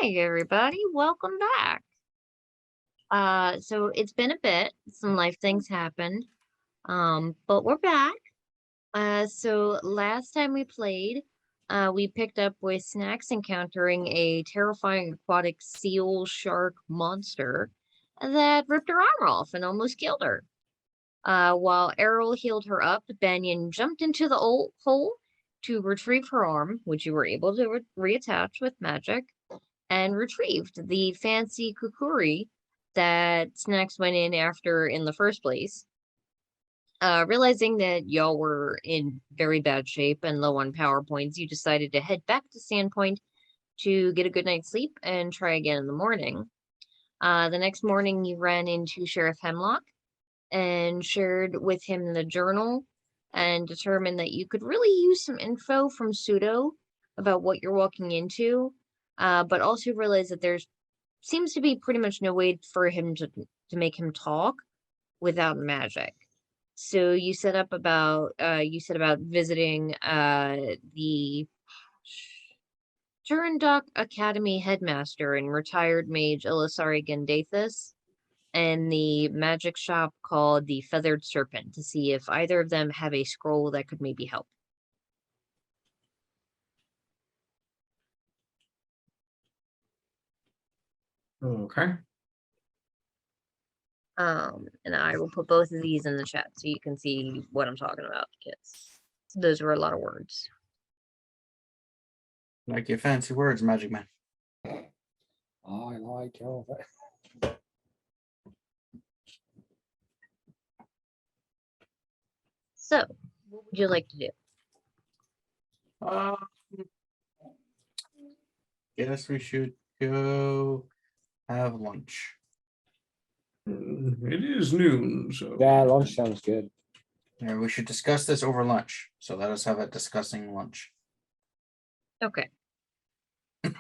Hey everybody, welcome back. So it's been a bit, some life things happened. But we're back. So last time we played, we picked up with Snax encountering a terrifying aquatic seal shark monster that ripped her arm off and almost killed her. While Aarrol healed her up, Banyen jumped into the old hole to retrieve her arm, which you were able to reattach with magic, and retrieved the fancy kukuri that Snax went in after in the first place. Realizing that y'all were in very bad shape and low on power points, you decided to head back to Sandpoint to get a good night's sleep and try again in the morning. The next morning, you ran into Sheriff Hemlock and shared with him the journal and determined that you could really use some info from Pseudo about what you're walking into, but also realize that there's seems to be pretty much no way for him to make him talk without magic. So you said about visiting the Turandok Academy headmaster and retired mage Elisari Gendathus and the magic shop called the Feathered Serpent to see if either of them have a scroll that could maybe help. Okay. And I will put both of these in the chat so you can see what I'm talking about, because those were a lot of words. Like your fancy words, Magic Man. I like all that. So, what would you like to do? Guess we should go have lunch. It is noon, so Yeah, lunch sounds good. Yeah, we should discuss this over lunch. So let us have a discussing lunch. Okay. All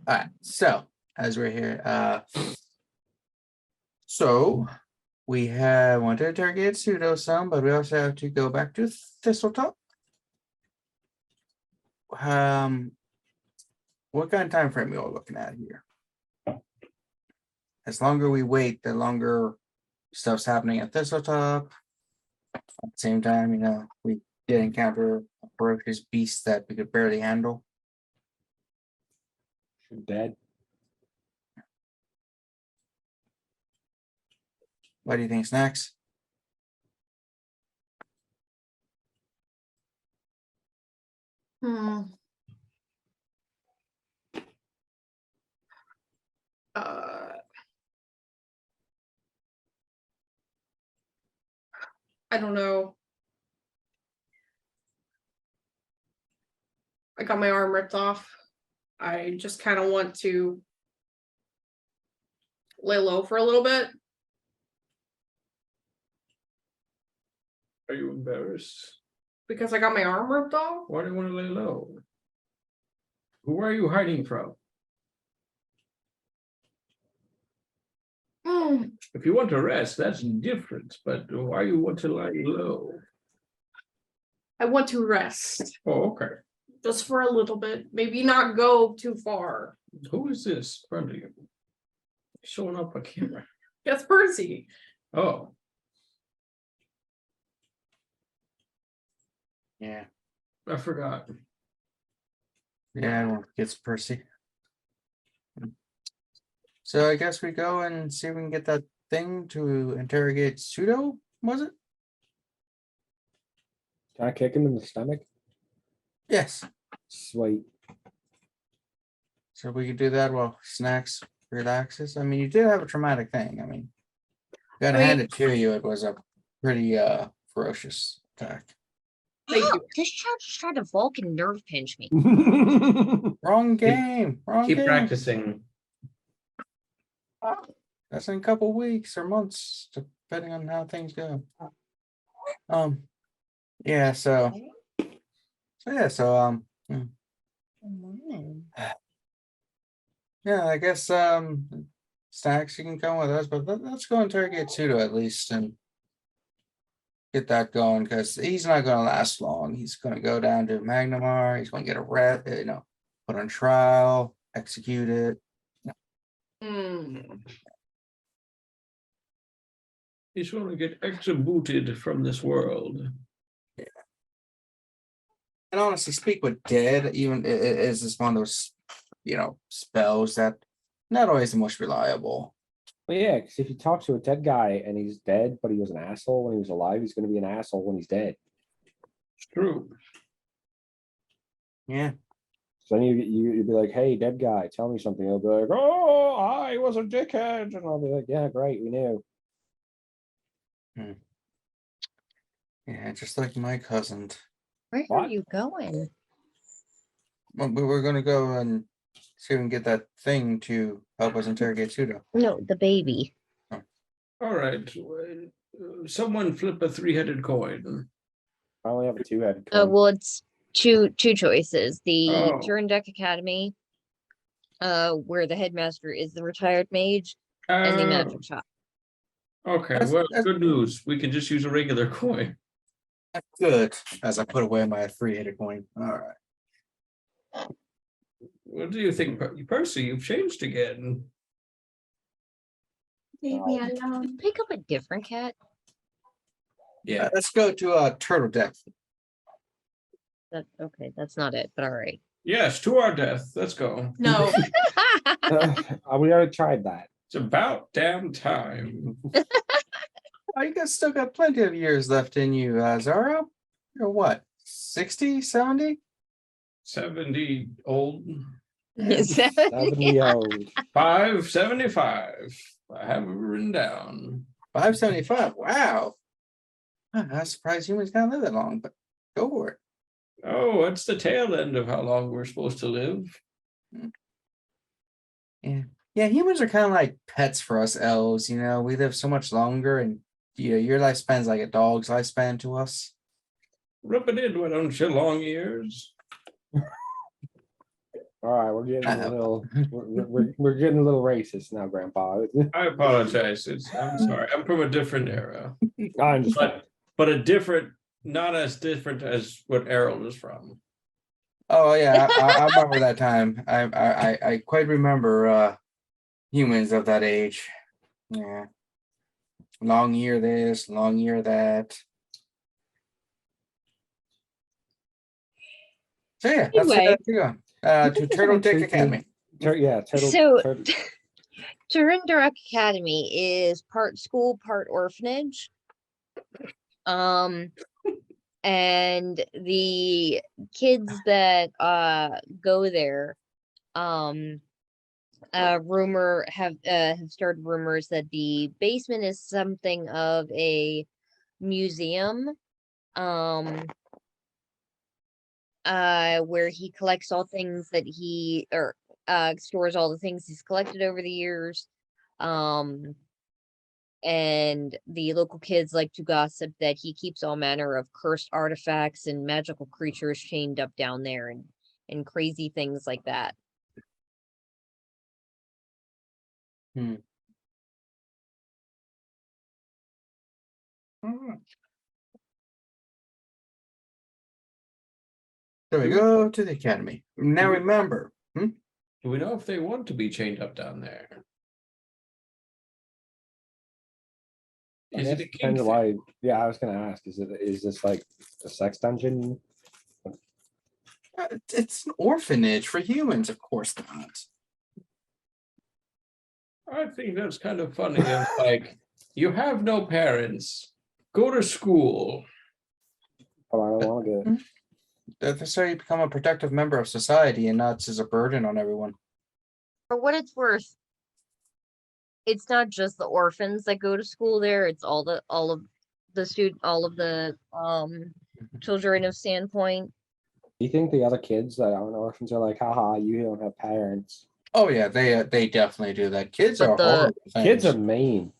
right. So as we're here, so we want to interrogate Pseudo some, but we also have to go back to Thistletop. What kind of time frame are we all looking at here? As longer we wait, the longer stuff's happening at Thistletop. At the same time, we did encounter a ferocious beast that we could barely handle. Dead. What do you think, Snax? I don't know. I got my arm ripped off. I just kind of want to lay low for a little bit. are you embarrassed? Because I got my arm ripped off? Why do you want to lay low? Who are you hiding from? If you want to rest, that's different, but why you want to lie low? I want to rest. Oh, okay. Just for a little bit. Maybe not go too far. Who is this in front of you? Showing up on camera. That's Percy. Oh, Yeah. I forgot. Yeah, well, it's Percy. So I guess we go and see if we can get that thing to interrogate Pseudo, was it? Can I kick him in the stomach? Yes. Sweet. So we could do that while Snax relaxes. I mean, you did have a traumatic thing. I mean, gotta hand it to you. It was a pretty ferocious attack. Thank you. This child just tried to Vulcan nerve pinch me. Wrong game. Wrong Keep game. practicing. That's in a couple weeks or months, depending on how things go. Yeah, so yeah, I guess Stacks, you can come with us, but let's go interrogate Pseudo at least and get that going, because he's not gonna last long. He's gonna go down to Magnamar, he's gonna get put on trial, execute it. He's going to get executed from this world. And honestly, speak with dead, even is this one of those, spells that not always the most reliable. But yeah, because if you talk to a dead guy and he's dead, but he was an asshole when he was alive, he's going to be an asshole when he's dead. It's true. Yeah. So then you'd be like, "Hey, dead guy, tell me something." He'll be like, "Oh, I was a dickhead," and I'll be like, "Yeah, great, we knew." Yeah, just like my cousin. Where are What? you going? Well, we were gonna go and see if we can get that thing to help us interrogate Suda. No, the baby. All right. Someone flip a 3-headed coin. I only have a 2-head. Well, it's two choices. The Oh. Turndek Academy, where the headmaster is the retired mage, and the Oh, magic shop. okay, That's- well, that's- good news. We can just use a regular coin. Good. As I put away my 3-headed coin. All right. What do you think, Percy? You've changed again. Leave me alone. Pick up a different cat. Yeah. Let's go to turtle deck. Okay, that's not it, but all right. Yes, to our death. Let's go. No, We already tried that. It's about damn time. Oh, you guys still got plenty of years left in you, Zaro. You're what? 60, 70? 70 old. 70 old. 575. I have it written down. 575. Wow. I'm surprised humans can't live that long, but go for it. Oh, it's the tail end of how long we're supposed to live. Yeah, humans are kind of like pets for us elves. We live so much longer, and your lifespan's like a dog's lifespan to us. Rub it in, why don't you, long ears? All right, we're getting I a know. little. We're getting a little racist now, Grandpa. I apologize. I'm sorry. I'm from a different era. I understand. But a different, not as different as what Aarrol is from. Oh yeah, I remember that time. I quite remember humans of that age. Yeah, long year this, long year that. So yeah, that's Anyway. to go. To Turtle Dick Academy. Yeah, turtle. So- turtle- Turndek Academy is part school, part orphanage. And the kids that go there, have started rumors that the basement is something of a museum, where he collects all things that he or stores all the things he's collected over the years. And the local kids like to gossip that he keeps all manner of cursed artifacts and magical creatures chained up down there, and crazy things like that. So we go to the academy. Now remember, Do we know if they want to be chained up down there? I Is guess it a it depends kink on thing? why. Yeah, I was gonna ask. Is this like a sex dungeon? it's an orphanage for humans, of course not. I think that's kind of funny. It's like, you have no parents. Go to school. Oh, I don't want to go. That's how you become a productive member of society and not just a burden on everyone. For what it's worth, it's not just the orphans that go to school there, it's all of the children of Sandpoint. Do you think the other kids that aren't orphans are like, haha, you don't have parents? Oh yeah, they definitely do that. Kids But are the horrible Kids are things. mean.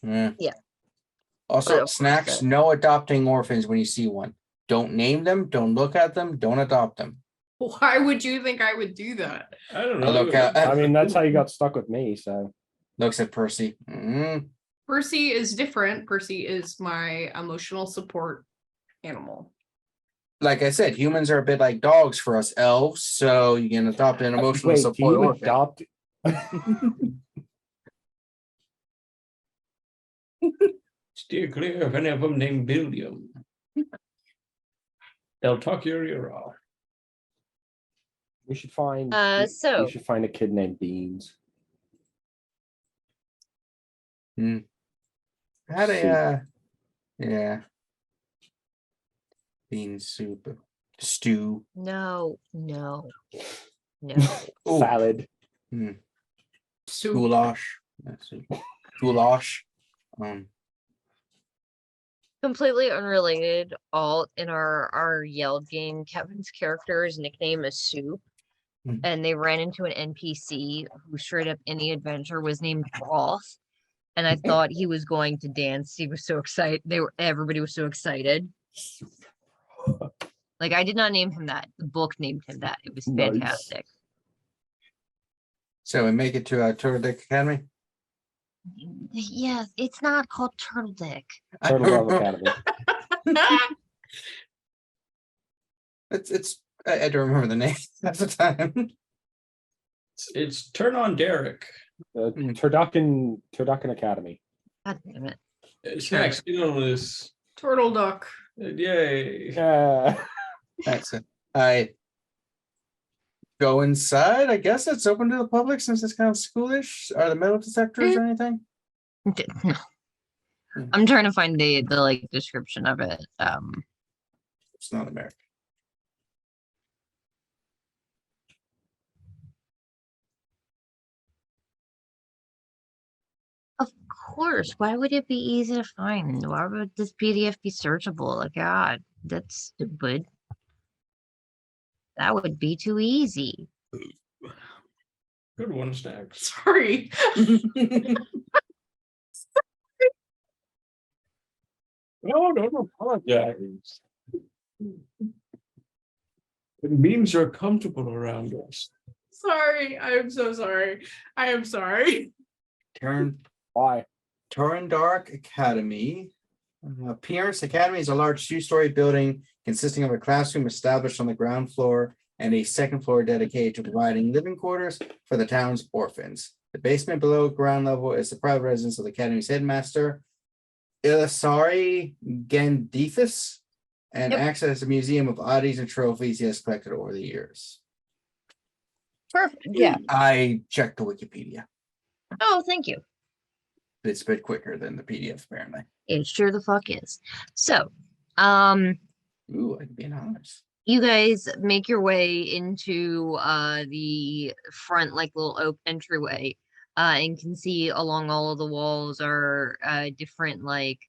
Yeah. Yeah. Also, But of course Snax, that- no adopting orphans when you see one. Don't name them, don't look at them, don't adopt them. why would you think I would do that? I don't I know. look at- I mean, that's how you got stuck with me. So Looks at Percy. Percy is different. Percy is my emotional support animal. like I said, humans are a bit like dogs for us elves, so you can adopt an emotional Wait, do support you orphan. adopt? Steer clear of any of them named Billiam. They'll talk your ear off. We should find. So- we should find a kid named Beans. Had Soup. a yeah. Bean soup. Stew. No. Ooh, Salad. Soup. goulash. That's it. Goulash. Completely unrelated. All in our Yelled game, Kevin's character's nickname is Soup. And they ran into an NPC who straight up in the adventure was named Broth. And I thought he was going to dance. He was so excited. Everybody was so excited. Like, I did not name him that. The book named him that. It was Nice. fantastic. So we make it to Turtle Dick Academy. Yes, it's not called Turtle Dick. Turtle Dove Academy. It's I don't remember the name at the time. It's Turn on Derek. Turducken Academy. God damn it. Snax, get on this. Turtle duck. Yay. That's it. I go inside. I guess it's open to the public since it's kind of schoolish. Are the metal detectors or anything? No. I'm trying to find the like description of it. It's not American. Of course. Why would it be easy to find? Why would this PDF be searchable? Like, God, that's stupid. That would be too easy. Good one, Snax. Sorry. No, don't apologize. It means you're comfortable around us. Sorry. I am so sorry. I am sorry. Why? Torrendark Academy. Appearance Academy is a large two-story building consisting of a classroom established on the ground floor and a second floor dedicated to providing living quarters for the town's orphans. The basement below ground level is the private residence of the academy's headmaster, Ilisari Gandethus, and Yep. acts as a museum of oddities and trophies he has collected over the years. Perfect. Yeah. I checked the Wikipedia. Oh, thank you. It's a bit quicker than the PDF, apparently. It sure the fuck is. So, Ooh, I can be anonymous. you guys make your way into the front like little oak entryway, and can see along all of the walls are different like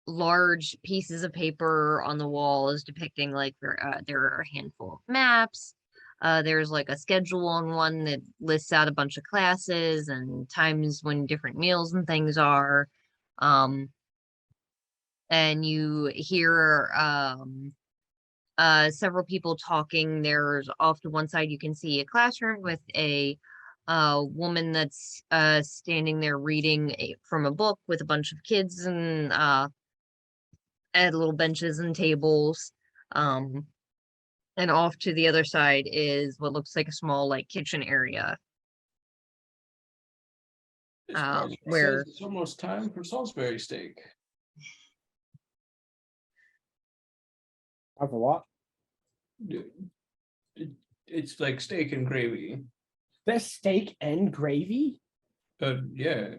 large pieces of paper on the walls depicting like there are a handful of maps. There's like a schedule on one that lists out a bunch of classes and times when different meals and things are. And you hear several people talking. There's off to one side you can see a classroom with a woman that's standing there reading from a book with a bunch of kids and at little benches and tables. And off to the other side is what looks like a small like kitchen area. Where it's almost time for Salisbury steak. Time for what? It's like steak and gravy. There's steak and gravy? Yeah.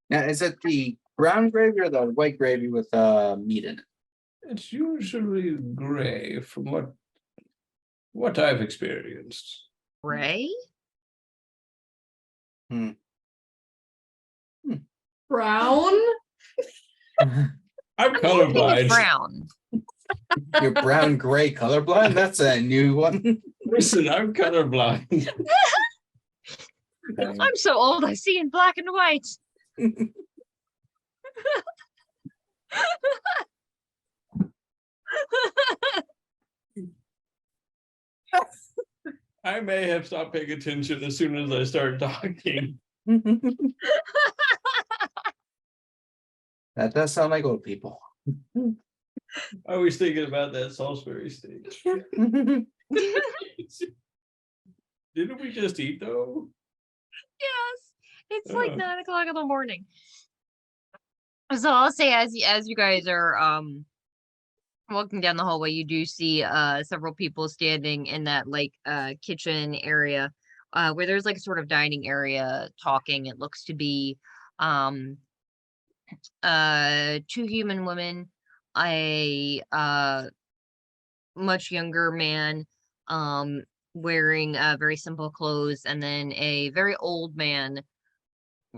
Now, is it the brown gravy or the white gravy with meat in it? It's usually gray from what I've experienced. Ray? Brown? I'm It's colorblind. brown. You're brown gray colorblind? That's a new one. Listen, I'm colorblind. Dang. I'm so old, I see in black and white. I may have stopped paying attention as soon as I started talking. That does sound like old people. I was thinking about that Salisbury steak. Didn't we just eat though? Yes, it's like Oh. 9 o'clock in the morning. So I'll say as you guys are walking down the hallway, you do see several people standing in that like kitchen area where there's like a sort of dining area talking. It looks to be 2 human women, a much younger man wearing very simple clothes, and then a very old man,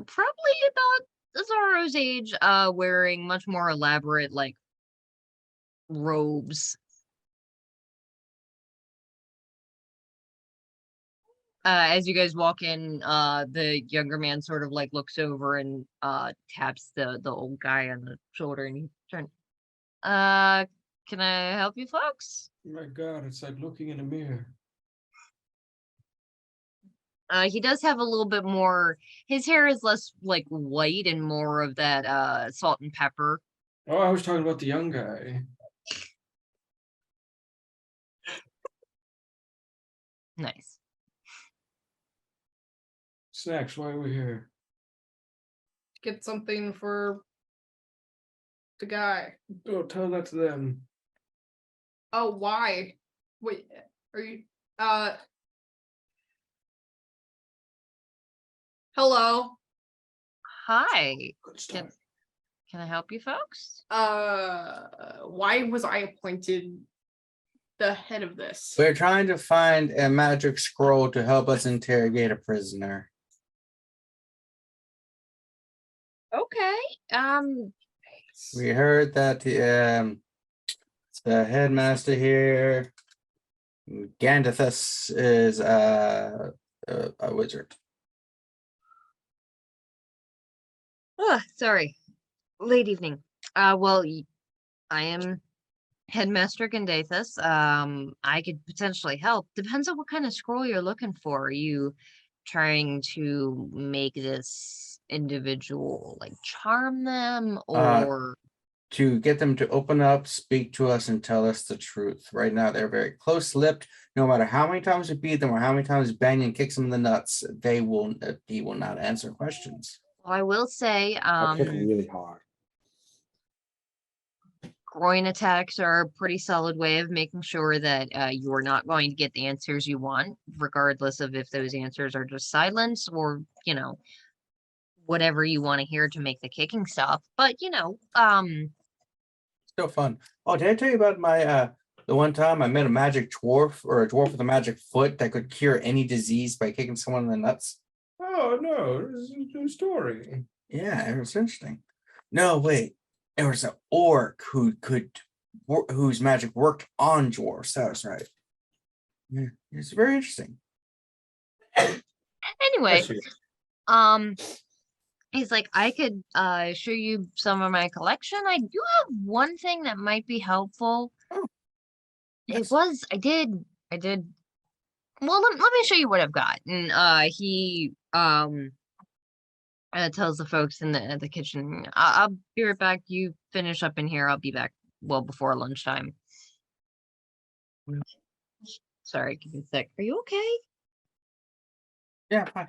probably about Zaro's age, wearing much more elaborate like robes. As you guys walk in, the younger man sort of like looks over and taps the old guy on the shoulder, and he turns. Can I help you folks? My God, it's like looking in a mirror. He does have a little bit more. His hair is less like white and more of that salt and pepper. Oh, I was talking about the young guy. Nice. Snax, why are we here? Get something for the guy. Oh, tell that to them. Oh, why? Wait, are you hello? Hi. Good start. Can I help you folks? Why was I appointed the head of this? We're trying to find a magic scroll to help us interrogate a prisoner. Okay. We heard that the headmaster here, Gandalf, is a wizard. Oh, sorry. Late evening. Well, I am Headmaster Gandathus. I could potentially help. Depends on what kind of scroll you're looking for. Are you trying to make this individual like charm them, or To get them to open up, speak to us, and tell us the truth. Right now, they're very close-lipped. No matter how many times we beat them or how many times Banyen kicks them in the nuts, he will not answer questions. Well, I will say, I kick really hard. groin attacks are a pretty solid way of making sure that you're not going to get the answers you want, regardless of if those answers are just silence or, whatever you want to hear to make the kicking stop. But, Still fun. Oh, did I tell you about my the one time I met a magic dwarf or a dwarf with a magic foot that could cure any disease by kicking someone in the nuts? Oh no, this is a new story. Yeah, it was interesting. No, wait. There was an orc whose magic worked on dwarfs. That was right. Yeah, it's very interesting. anyway, Bless you. he's like, I could show you some of my collection. I do have one thing that might be helpful. Oh, It yes. was, I did. Well, let me show you what I've got. And he tells the folks in the kitchen, I'll be right back. You finish up in here. I'll be back well before lunchtime. Sorry, give me a sec. Are you okay? Yeah, fine.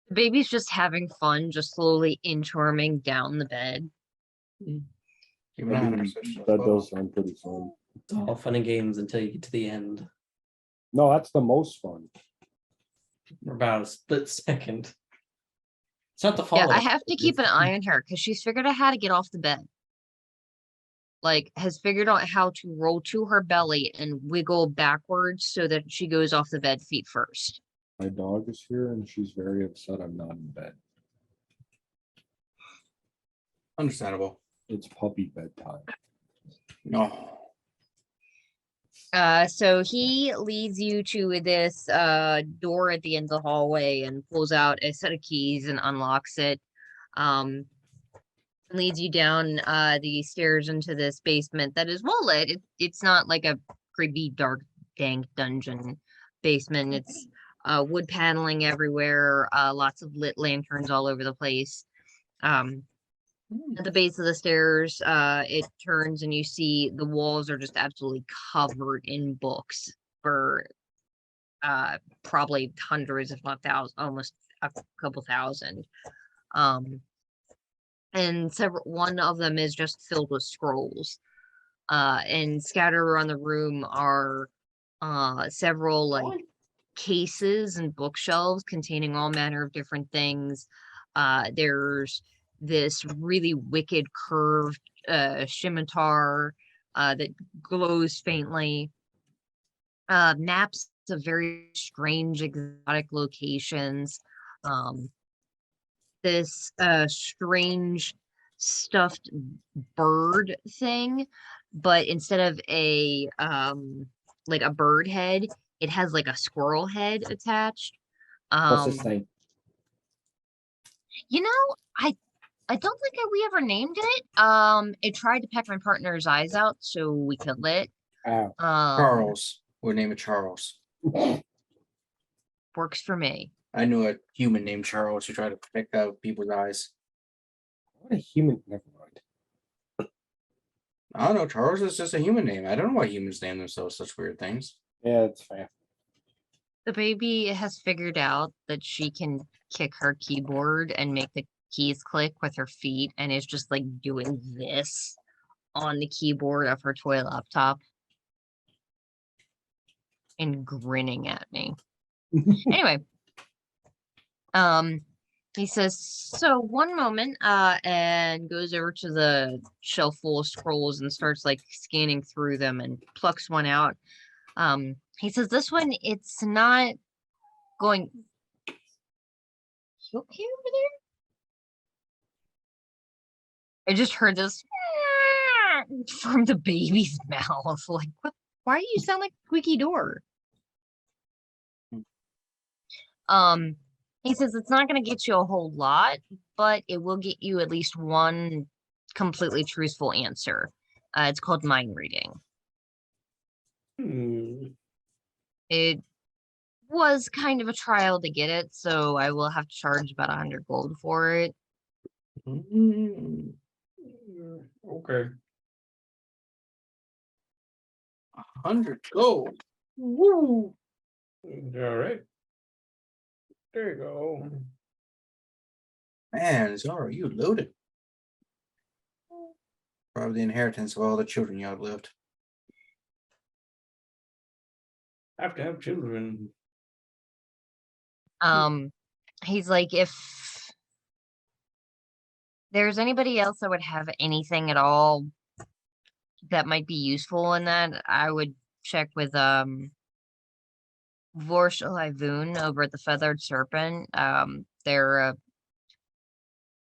The baby's just having fun, just slowly inchworming down the bed. Keep an eye on her, so she'll That fall. does sound pretty fun. It's all fun and games until you get to the end. No, that's the most fun. For about a split second. It's not the Yeah, fall. I have to keep an eye on her because she's figured out how to get off the bed. Like, has figured out how to roll to her belly and wiggle backwards so that she goes off the bed feet first. My dog is here and she's very upset I'm not in bed. Understandable. It's puppy bedtime. No. So he leads you to this door at the end of the hallway and pulls out a set of keys and unlocks it. Leads you down the stairs into this basement that is well lit. It's not like a creepy, dark, dank dungeon basement. It's wood paneling everywhere, lots of lit lanterns all over the place. At the base of the stairs, it turns and you see the walls are just absolutely covered in books for probably hundreds, if not thousands, almost a couple thousand. And one of them is just filled with scrolls. And scattered around the room are several like cases and bookshelves containing all manner of different things. There's this really wicked curved scimitar that glows faintly. Maps of very strange exotic locations. This strange stuffed bird thing, but instead of a like a bird head, it has like a squirrel head attached. What's his name? You know, I don't think we ever named it. It tried to peck my partner's eyes out, so we killed it. Ow. Charles. We'll name it Charles. Works for me. I knew a human named Charles who tried to pick out people's eyes. What a human. Never mind. I don't know. Charles is just a human name. I don't know why humans name themselves such weird things. Yeah, it's fair. The baby has figured out that she can kick her keyboard and make the keys click with her feet, and is just like doing this on the keyboard of her toy laptop and grinning at me. Anyway, he says, so one moment, and goes over to the shelf full of scrolls and starts like scanning through them and plucks one out. He says, this one, it's not going. You okay over there? I just heard this from the baby's mouth. Like, what? Why do you sound like a squeaky door? He says it's not going to get you a whole lot, but it will get you at least one completely truthful answer. It's called mind reading. It was kind of a trial to get it, so I will have to charge about 100 gold for it. Okay. 100 gold. Woo! All right. There you go. Man, Zaro, you loaded. Probably the inheritance of all the children you outlived. Have to have children. He's like, if there's anybody else that would have anything at all that might be useful in that, I would check with Vorshal over at the Feathered Serpent. They're a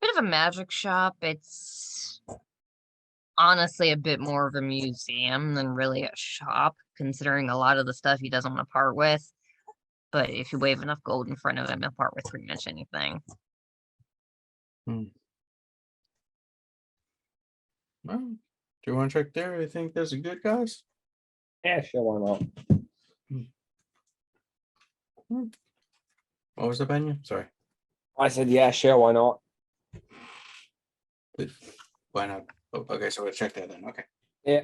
bit of a magic shop. It's honestly a bit more of a museum than really a shop, considering a lot of the stuff he doesn't want to part with. But if you wave enough gold in front of him, he'll part with pretty much anything. Well, do you want to check there? You think there's a good guys? Yeah, sure, why not? What was the Banyen? Sorry. I said, yeah, sure, why not? Why not? Oh, okay, so we'll check that then. Okay. Yeah.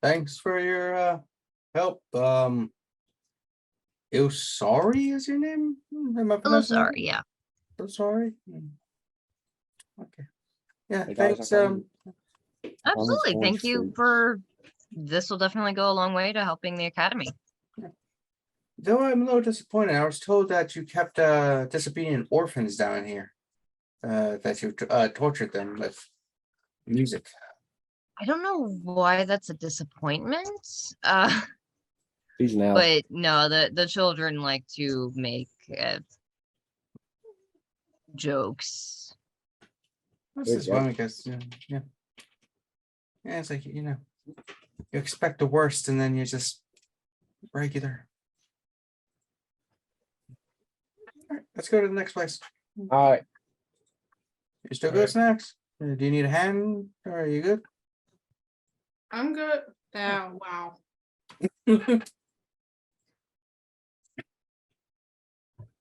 Thanks for your help. Ilsari is your name? Am I Oh, pronouncing that sorry, right? yeah. Ilsari? Okay. Yeah, Hey, guys, thanks. Absolutely. orange Thank you fruit. for this will definitely go a long way to helping the academy. Though I'm a little disappointed, I was told that you kept disobedient orphans down here. That you tortured them with music. I don't know why that's a disappointment. He's now. But no, the children like to make jokes. This Good is job. one, I guess. Yeah. Yeah, it's like, you expect the worst and then you're just regular. All right, let's go to the next place. All right. You still All good, right. Snax? Do you need a hand? Or are you good? I'm good. Yeah, wow.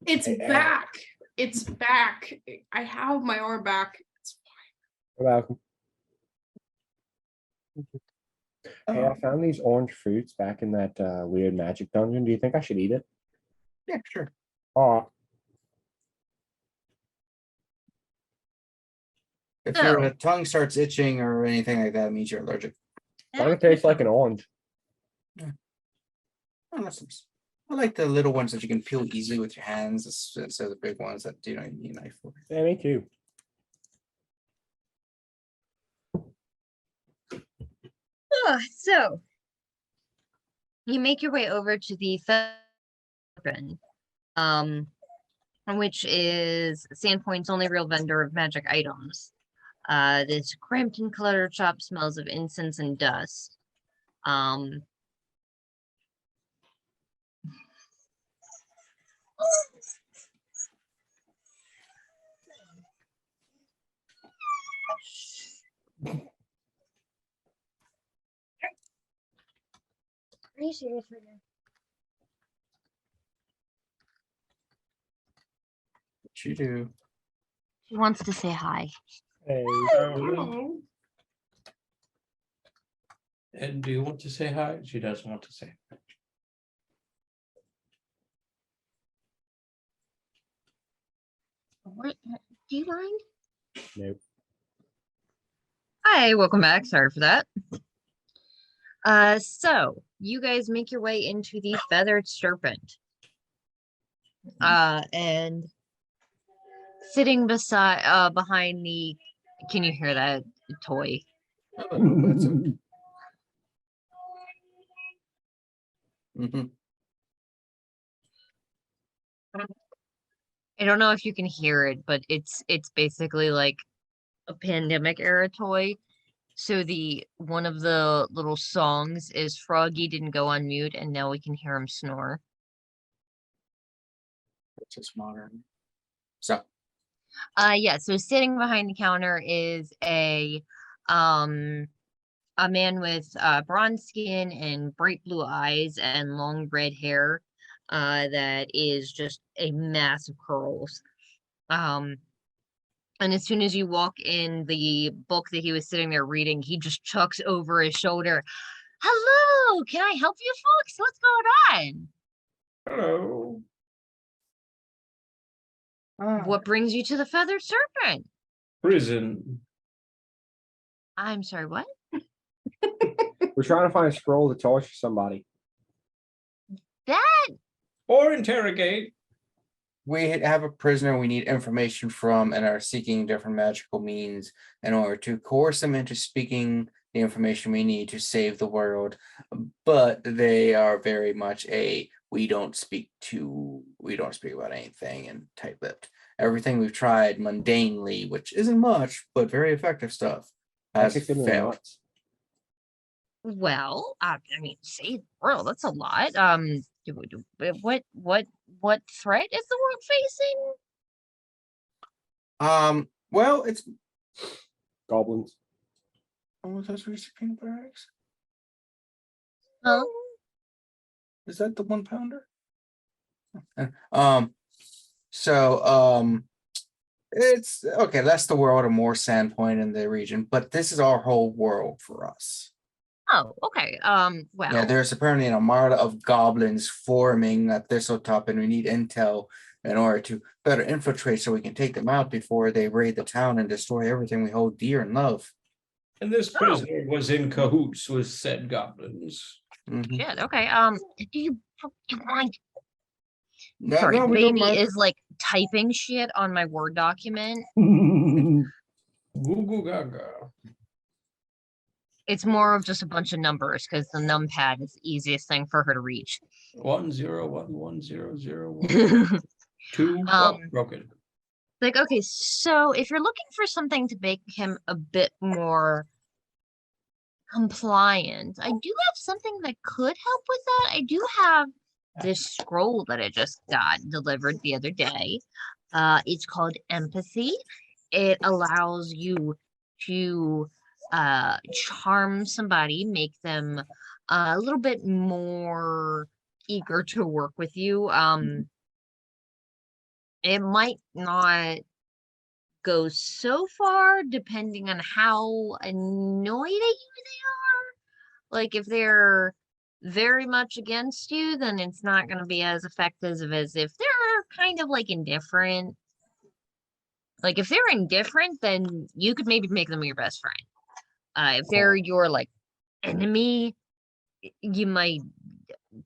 It's back. It's back. I have my arm back. It's You're welcome. Hey, I Um, found these orange fruits back in that weird magic dungeon. Do you think I should eat it? yeah, sure. Oh, If So- your tongue starts itching or anything like that, it means you're allergic. kind of tastes like an orange. Oh, that's nice. I like the little ones that you can peel easily with your hands instead of the big ones that you don't need a knife for. Yeah, me too. So you make your way over to the Serpent, which is Sandpoint's only real vendor of magic items. This cramped and cluttered shop smells of incense and dust. Are you serious right now? What you do? She wants to say hi. Hey, Hello. And do you want to say hi? She doesn't want to say. What? Do you mind? nope. Hi, welcome back. Sorry for that. So you guys make your way into the Feathered Serpent. And sitting beside behind the, can you hear that toy? Oh, that's okay. Mhm. I don't know if you can hear it, but it's basically like a pandemic era toy. So the one of the little songs is Froggy didn't go on mute and now we can hear him snore. It's just modern. So Yeah, so sitting behind the counter is a man with bronze skin and bright blue eyes and long red hair that is just a mass of curls. And as soon as you walk in, the book that he was sitting there reading, he just chucks over his shoulder. Hello, can I help you folks? What's going on? Hello. What brings you to the Feathered Serpent? Prison. I'm sorry, what? We're trying to find a scroll to torture somebody. That Or interrogate. we have a prisoner we need information from and are seeking different magical means in order to coerce them into speaking the information we need to save the world. But they are very much a we don't speak about anything and tight-lipped. Everything we've tried mundanely, which isn't much, but very effective stuff, I has kicked him in the failed. nuts. well, I mean, save the world. That's a lot. What threat is the world facing? Well, it's Goblins. oh, that's Reese peanut butter eggs. Huh? Is that the 1 pounder? So it's okay, that's the world of more Sandpoint in the region, but this is our whole world for us. Oh, okay. Well, Yeah, there's apparently an armada of goblins forming at Thistletop, and we need intel in order to better infiltrate so we can take them out before they raid the town and destroy everything we hold dear and love. And this prisoner was in cahoots with said goblins. Mhm. shit. Okay. Do you mind? No, Sorry, no, we don't baby mind. is like typing shit on my Word document. Goo goo gaga. It's more of just a bunch of numbers because the numpad is the easiest thing for her to reach. 1011001. Two broken. Like, okay, so if you're looking for something to make him a bit more compliant, I do have something that could help with that. I do have this scroll that I just got delivered the other day. It's called Empathy. It allows you to charm somebody, make them a little bit more eager to work with you. It might not go so far depending on how annoyed at you they are. Like if they're very much against you, then it's not going to be as effective as if they're kind of like indifferent. Like if they're indifferent, then you could maybe make them your best friend. If they're your like enemy, you might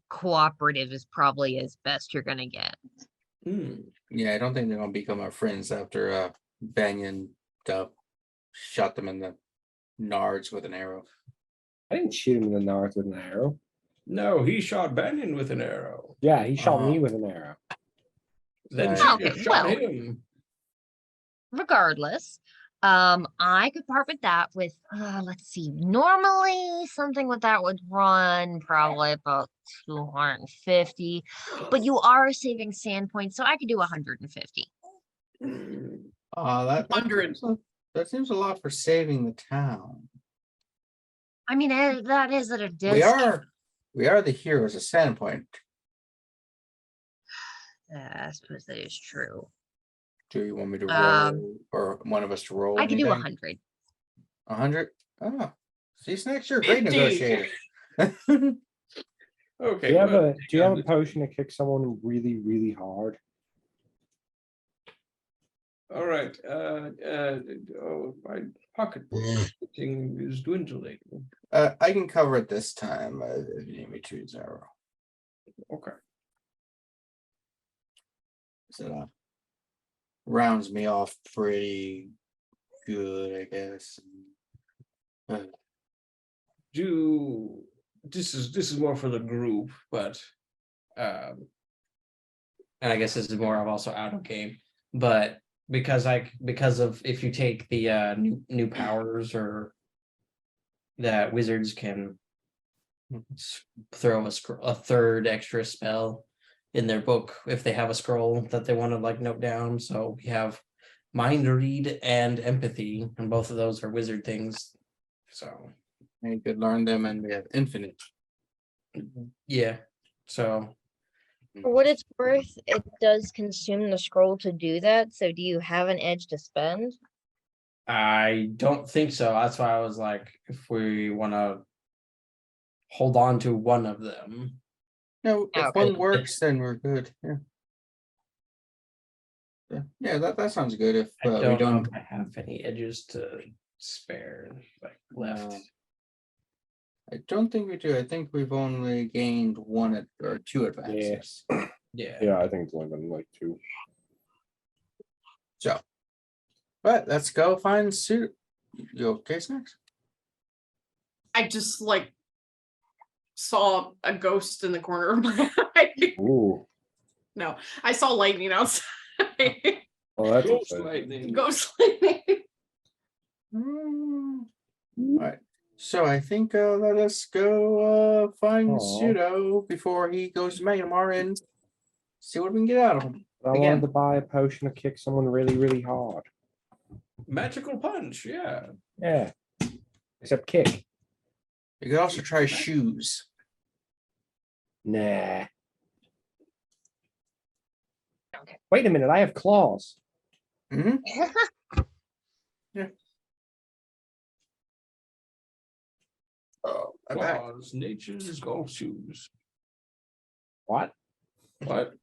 cooperative is probably as best you're gonna get. Yeah, I don't think they're gonna become our friends after Banyen shot them in the nards with an arrow. I didn't shoot him in the north with an arrow. No, he shot Banyan with an arrow. Yeah, he shot me with an arrow. Then Sorry. she Okay, shot well. him. Regardless, I could part with that with let's see, normally something with that would run probably about 250, but you are saving Sandpoint, so I could do 150. That seems a lot for saving the town. I mean, that is at a distance. We are the heroes of Sandpoint. I suppose that is true. Do you want me to roll, or one of us to roll? I could do anything? 100. 100? Oh, see, Snax, you're a great 50. negotiator. Okay. Do you have well, a potion to kick someone really, really hard? all right. My pocketbook is dwindling. I can cover it this time. If you need me to, Zaro. Okay. So rounds me off pretty good, I guess. This is more for the group, but And I guess this is more of also out of game, but because of if you take the new powers or that wizards can throw a third extra spell in their book if they have a scroll that they want to like note down. So we have mind read and empathy, and both of those are wizard things. So You could learn them, and we have infinite. yeah, so For what it's worth, it does consume the scroll to do that. So do you have an edge to spend? I don't think so. That's why I was like, if we want to hold on to one of them. No, if Okay. one works, then we're good. Yeah, that sounds good. If I we don't know don't, if I have any edges to spare like left. I don't think we do. I think we've only gained one or two advances. Yeah. Yeah, I think it's only been like 2. So, but let's go find suit. You okay, Snax? I just like saw a ghost in the corner of my eye. Ooh. No, I saw lightning outside. Oh, that's Ghost exciting. lightning. Ghost lightning. All right. So I think let us go find Aw. Pseudo before he goes to Magnemar and see what we can get out of him. I Again. wanted to buy a potion to kick someone really, really hard. Magical punch, yeah. Yeah. Except kick. You could also try shoes. Nah. Okay. Wait a minute, I have claws. Mm-hmm. Oh, I'm back. Claws, nature's golf shoes. What? What?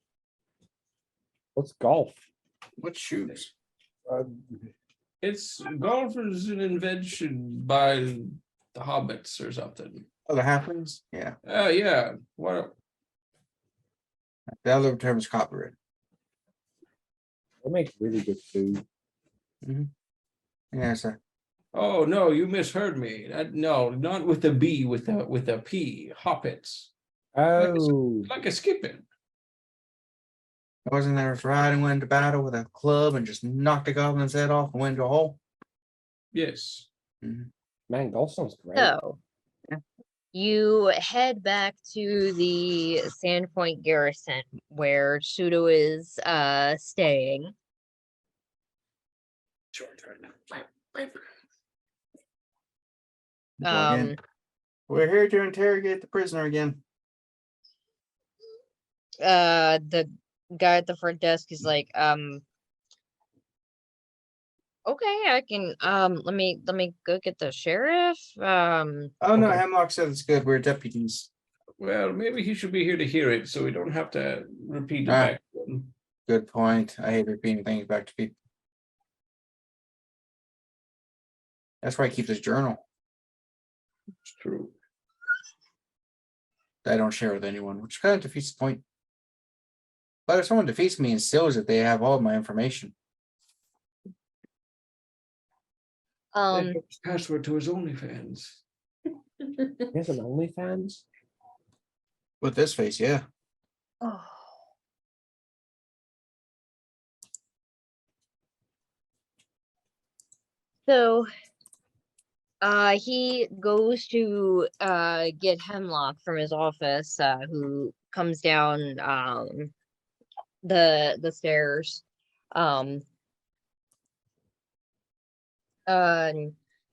What's golf? What shoes? It's golf is an invention by the hobbits or something. Oh, the halflings? Yeah. Yeah. What? The other term is copyright. They make really good food. Yeah, so Oh no, you misheard me. No, not with a B, with a P. Hobbits, Oh. like a skipping. I wasn't there riding went to battle with a club and just knocked a goblin's head off and went into a hole. Yes. Man, golf sounds great. So you head back to the Sandpoint garrison where Pseudo is staying. Go again. We're here to interrogate the prisoner again. The guy at the front desk is like, Okay, I can let me go get the sheriff. Oh no, Okay. Hemlock said it's good. We're deputies. Well, maybe he should be here to hear it, so we don't have to repeat it Ah. back to him. Good point. I hate repeating things back to people. That's why I keep this journal It's true. that I don't share with anyone, which kind of defeats the point. But if someone defeats me and steals it, they have all of my information. um They have his password to his OnlyFans. He has an OnlyFans? With this face, yeah. oh. So he goes to get Hemlock from his office, who comes down the stairs.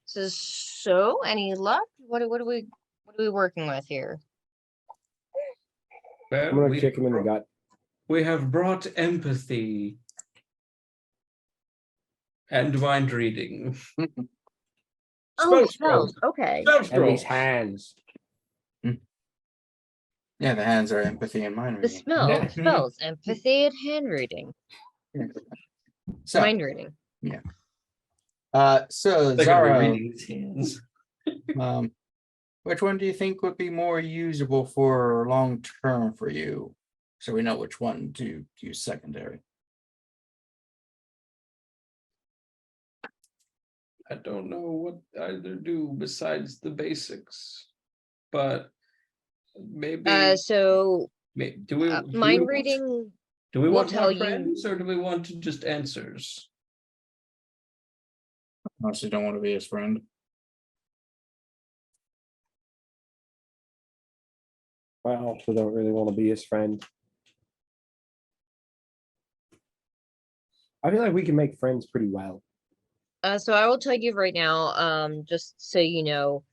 Says, so any luck? What are we working with here? Well, I'm gonna kick him in the gut. We have brought empathy and mind reading. Oh, Spell scroll. spells. Okay. Spell And scroll. these hands. Yeah, the hands are empathy and mind The reading. spells, empathy and hand reading, So, mind reading. so They're gonna be Zaro, reading his hands. which one do you think would be more usable for long term for you? So we know which one to use secondary. I don't know what either do besides the basics, but maybe. So Do we mind want- reading Do we will want tell more you- friends or do we want to just answers? Honestly, don't want to be his friend. I also don't really want to be his friend. I feel like we can make friends pretty well. so I will tell you right now, just so you know,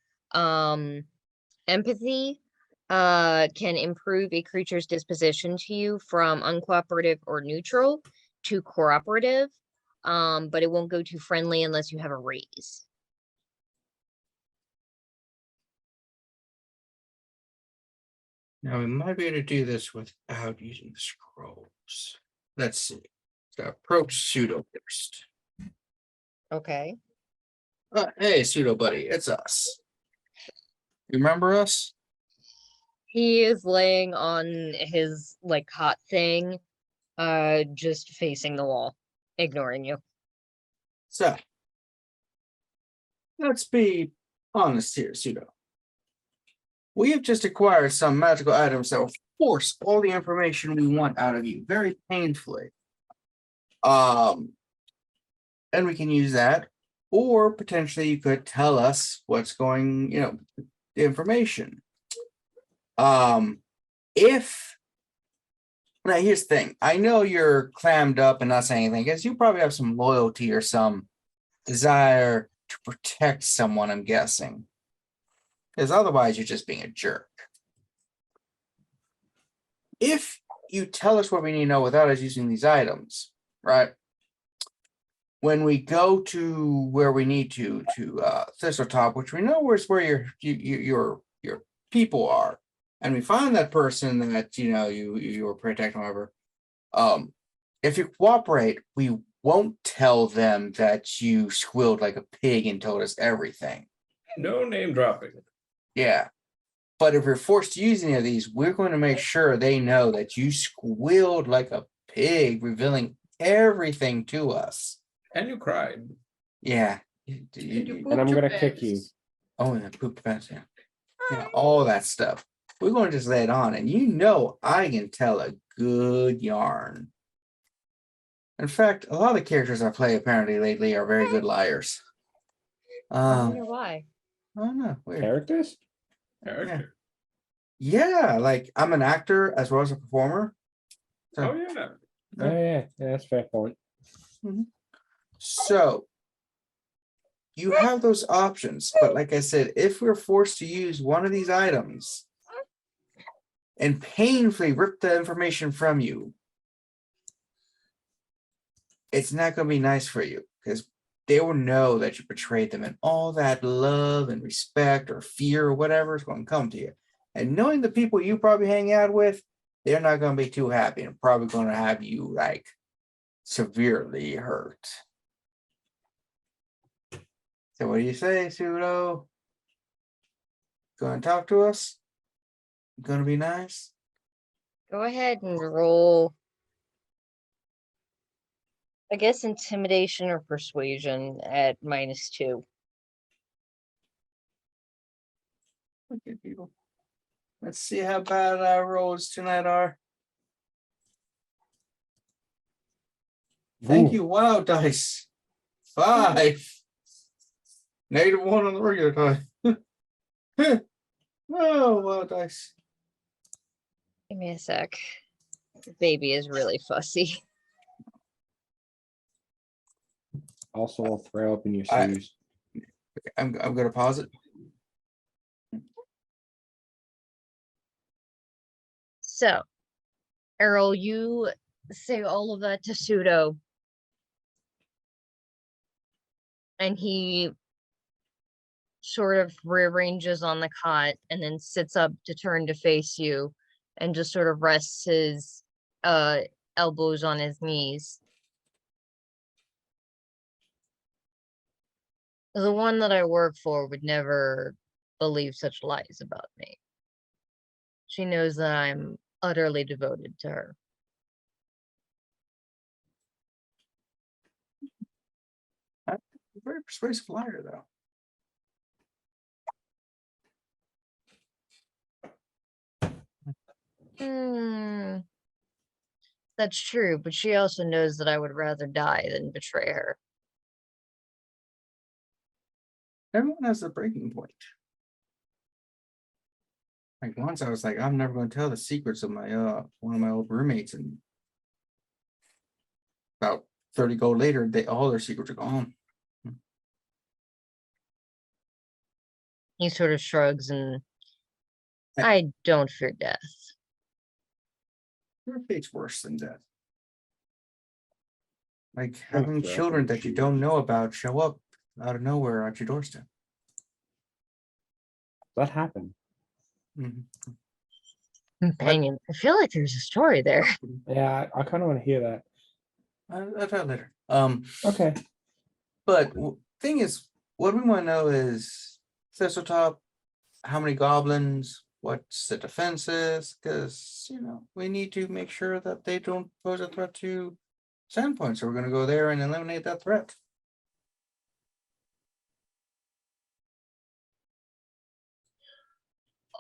empathy can improve a creature's disposition to you from uncooperative or neutral to cooperative. But it won't go to friendly unless you have a raise. Now we might be able to do this without using scrolls. Let's see. So approach pseudo first. Okay. Hey, pseudo buddy, it's us. You remember us? He is laying on his like hot thing, just facing the wall, ignoring you. So let's be honest here, pseudo. We have just acquired some magical items that will force all the information we want out of you very painfully. And we can use that, or potentially you could tell us what's going, the information. If now here's the thing, I know you're clammed up and not saying anything because you probably have some loyalty or some desire to protect someone, I'm guessing. Because otherwise you're just being a jerk. If you tell us what we need to know without us using these items, right? When we go to where we need to Thistletop, which we know is where your people are, and we find that person that you were protecting, whatever. If you cooperate, we won't tell them that you squealed like a pig and told us everything. No name dropping. Yeah. But if we're forced to use any of these, we're going to make sure they know that you squealed like a pig, revealing everything to us. And you cried. Yeah. You And I'm pooped your gonna kick you. pants. Oh, and the poop pants, yeah. Yeah, all that stuff. We're going to just lay it on, and I can tell a good yarn. In fact, a lot of the characters I play apparently lately are very good liars. I wonder why. I don't know. Weird. Characters? Character. Yeah, like I'm an actor as well as a performer. So, Oh yeah. Oh yeah, that's a fair point. so you have those options, but like I said, if we're forced to use one of these items and painfully rip the information from you, it's not going to be nice for you because they will know that you betrayed them, and all that love and respect or fear or whatever is going to come to you. And knowing the people you probably hang out with, they're not going to be too happy and probably going to have you like severely hurt. So what do you say, Pseudo? Going to talk to us? Going to be nice? Go ahead and roll. I guess intimidation or persuasion at -2. Okay, people. Let's see how bad our rolls tonight are. Thank Ooh. you. Wow, dice. 5. -1 on the regular die. Oh, wow, dice. Give me a sec. The baby is really fussy. Also, I'll throw up in your I- shoes. I'm gonna pause it. So, Aarrol, you say all of that to Pseudo. And he sort of rearranges on the cot and then sits up to turn to face you and just sort of rests his elbows on his knees. The one that I work for would never believe such lies about me. She knows that I'm utterly devoted to her. Very persuasive liar, though. That's true, but she also knows that I would rather die than betray her. Everyone has a breaking point. Like once I was like, I'm never going to tell the secrets of my one of my old roommates, and about 30 gold later, all their secrets are gone. He sort of shrugs and I- I don't fear death. Your fate's worse than death. Like Oh, having yeah, children okay, that you sure. don't know about show up out of nowhere at your doorstep. That happened. Mhm. Companion, I feel like there's a story there. Yeah, I kind of want to hear that. I'll tell you later. Okay. But thing is, what we want to know is Thistletop, how many goblins, what's the defenses, because we need to make sure that they don't pose a threat to Sandpoint. So we're going to go there and eliminate that threat.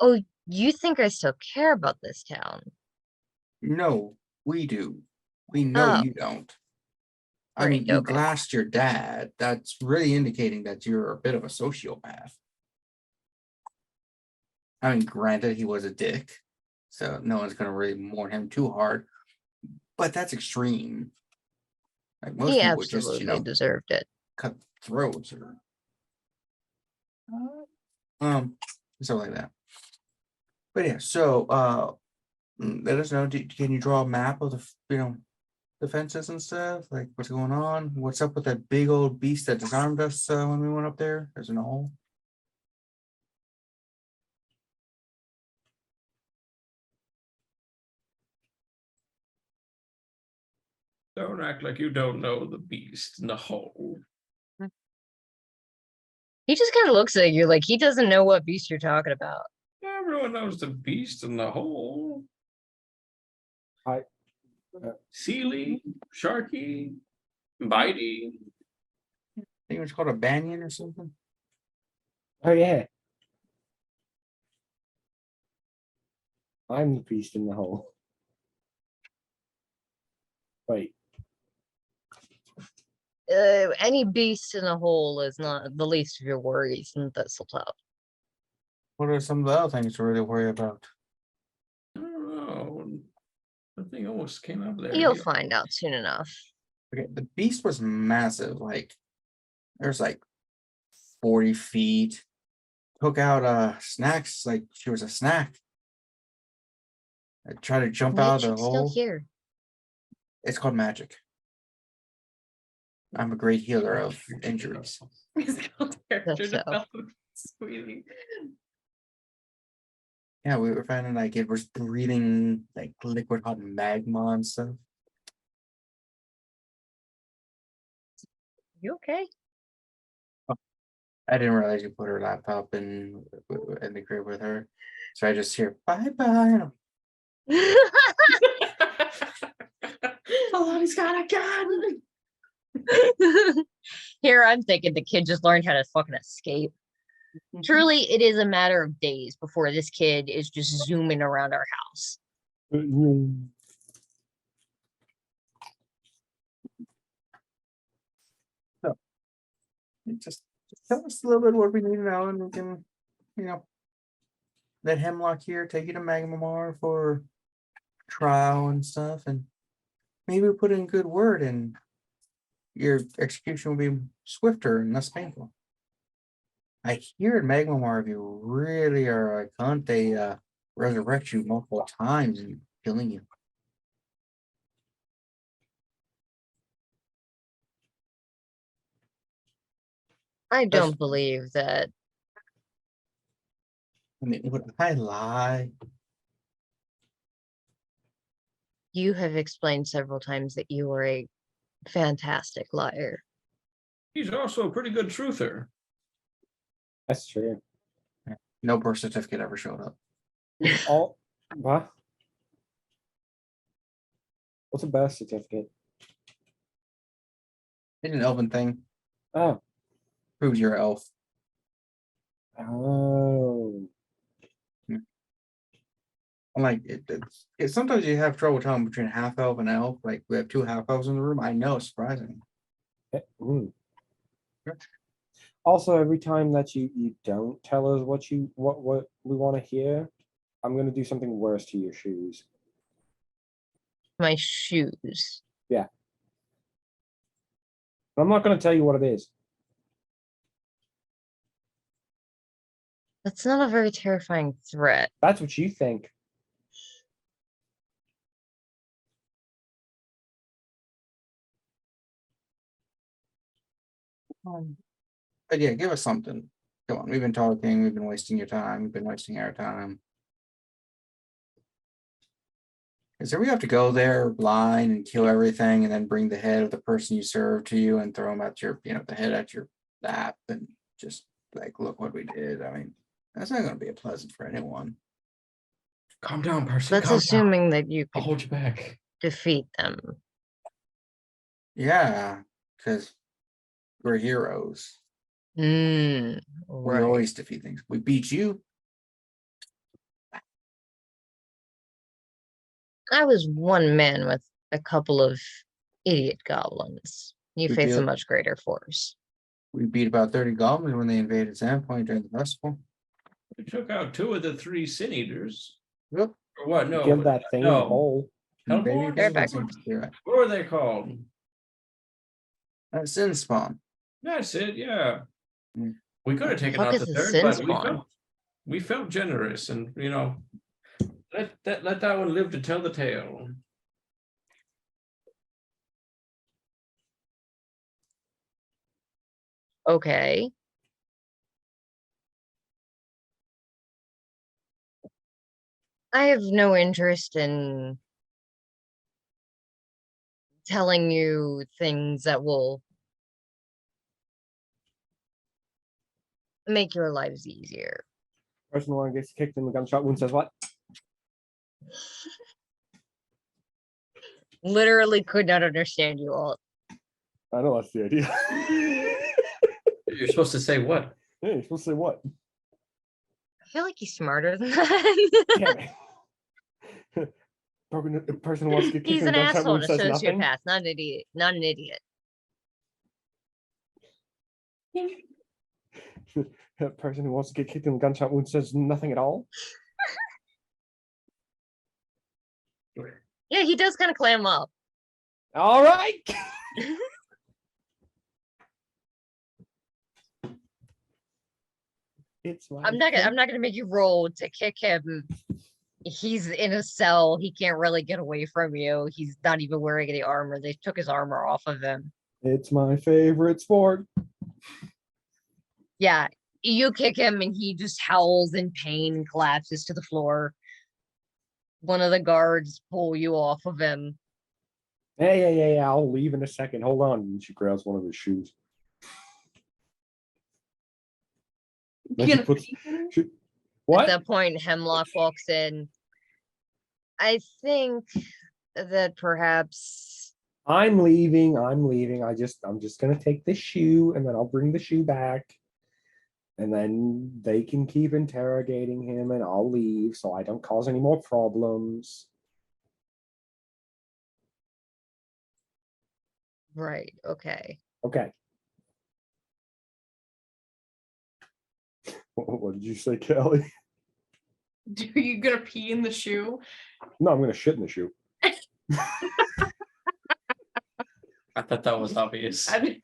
Oh, you think I still care about this town? No, we do. We know Oh. you don't. I mean, Great, you okay. glassed your dad. That's really indicating that you're a bit of a sociopath. I mean, granted, he was a dick, so no one's going to really mourn him too hard. But that's extreme. Like most He people would just, absolutely deserved it. cut throats or stuff like that. But yeah, so let us know. Can you draw a map of the defenses and stuff? Like what's going on? What's up with that big old beast that disarmed us when we went up there? There's an hole. Don't act like you don't know the beast in the hole. He just kind of looks at you like he doesn't know what beast you're talking about. Everyone knows the beast in the hole. I- Sealy, Sharky, Bitey. I think it's called a banyan or something. Oh yeah. I'm the beast in the hole. Wait. Any beast in a hole is not the least of your worries in Thistletop. What are some of the other things to really worry about? I don't know. The thing almost came up there. You'll find out soon enough. Okay, the beast was massive. Like there's like 40 feet. Took out Snax like she was a snack. I tried to jump out of the Magic's still hole. here. It's called magic. I'm a great healer of injuries. His character so. development, sweetie. Yeah, we were finding like it was breathing like liquid hot magma and stuff. You okay? I didn't realize you put her laptop in the crib with her, so I just hear bye bye. Oh, he's got a gun. Here I'm thinking the kid just learned how to fucking escape. Truly, it is a matter of days before this kid is just zooming around our house. Just tell us a little bit what we need to know, and we can, let Hemlock here take you to Magmamar for trial and stuff, and maybe we put in a good word, and your execution will be swifter and less painful. I hear at Magmamar, if you really are a cunt, they resurrect you multiple times and killing you. I That's- don't believe that. I mean, would I lie? You have explained several times that you are a fantastic liar. He's also a pretty good truther. That's true. No birth certificate ever showed up. All what? What's a birth certificate? It's an elven thing. Oh. Proves you're an elf. Oh. I'm like, sometimes you have trouble telling between half elf and elf. Like we have two half elves in the room. I know, surprising. Yeah. Also, every time that you don't tell us what we want to hear, I'm gonna do something worse to your shoes. My shoes. Yeah. I'm not gonna tell you what it is. That's not a very terrifying threat. That's what you think. But yeah, give us something. Come on, we've been talking, we've been wasting your time, we've been wasting our time. Is there we have to go there blind and kill everything and then bring the head of the person you serve to you and throw him at your, the head at your lap and just like, look what we did. I mean, that's not gonna be a pleasant for anyone. Calm down, Percy. That's calm down. assuming that you I'll could hold you back. defeat them. Yeah, because we're heroes. Mm, We right. always defeat things. We beat you. I was one man with a couple of idiot goblins. You We face a beat- much greater force. We beat about 30 goblins when they invaded Sandpoint during the festival. We took out 2 of the 3 sin eaters. Yep. Or what? No. Give that thing a no. bowl. Baby Hellborns? back. What are they called? Sin spawn. That's it, yeah. Mm. We could have taken Fuck out is the a third, sin but spawn? we felt generous and let that one live to tell the tale. Okay. I have no interest in telling you things that will make your lives easier. Person one gets kicked in the gunshot wound says what? Literally could not understand you all. I know that's the idea. You're supposed to say what? Yeah, you're supposed to say what? I feel like he's smarter than that. Damn it. A person who wants to get kicked He's in an the gunshot asshole wound and a says nothing. sociopath, not an idiot. Not an idiot. A person who wants to get kicked in the gunshot wound says nothing at all. Yeah, he does kind of clam up. All right. It's I'm not gonna make you roll to kick him. He's in a cell. He can't really get away from you. He's not even wearing any armor. They took his armor off of him. It's my favorite sport. Yeah, you kick him and he just howls in pain and collapses to the floor. One of the guards pull you off of him. Hey, I'll leave in a second. Hold on. And she grabs one of his shoes. Then she Gonna puts- peek in? she- At what? that point, Hemlock walks in. I think that perhaps I'm leaving. I'm just gonna take this shoe and then I'll bring the shoe back. And then they can keep interrogating him and I'll leave so I don't cause any more problems. right, okay. Okay. What did you say, Callie? Are you gonna pee in the shoe? No, I'm gonna shit in the shoe. I thought that was obvious. I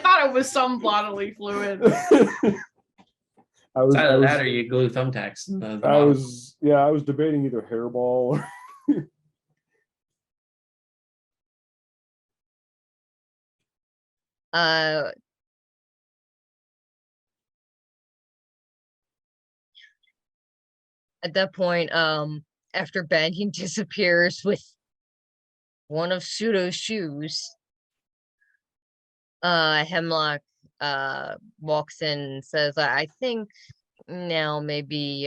thought it was some bodily fluid. I was, It's I either was, that or you glue thumbtacks. In the I bottom. was, yeah, I was debating either hairball or Uh at that point, after Banyan disappears with one of Pseudo's shoes, Hemlock walks in and says, I think now maybe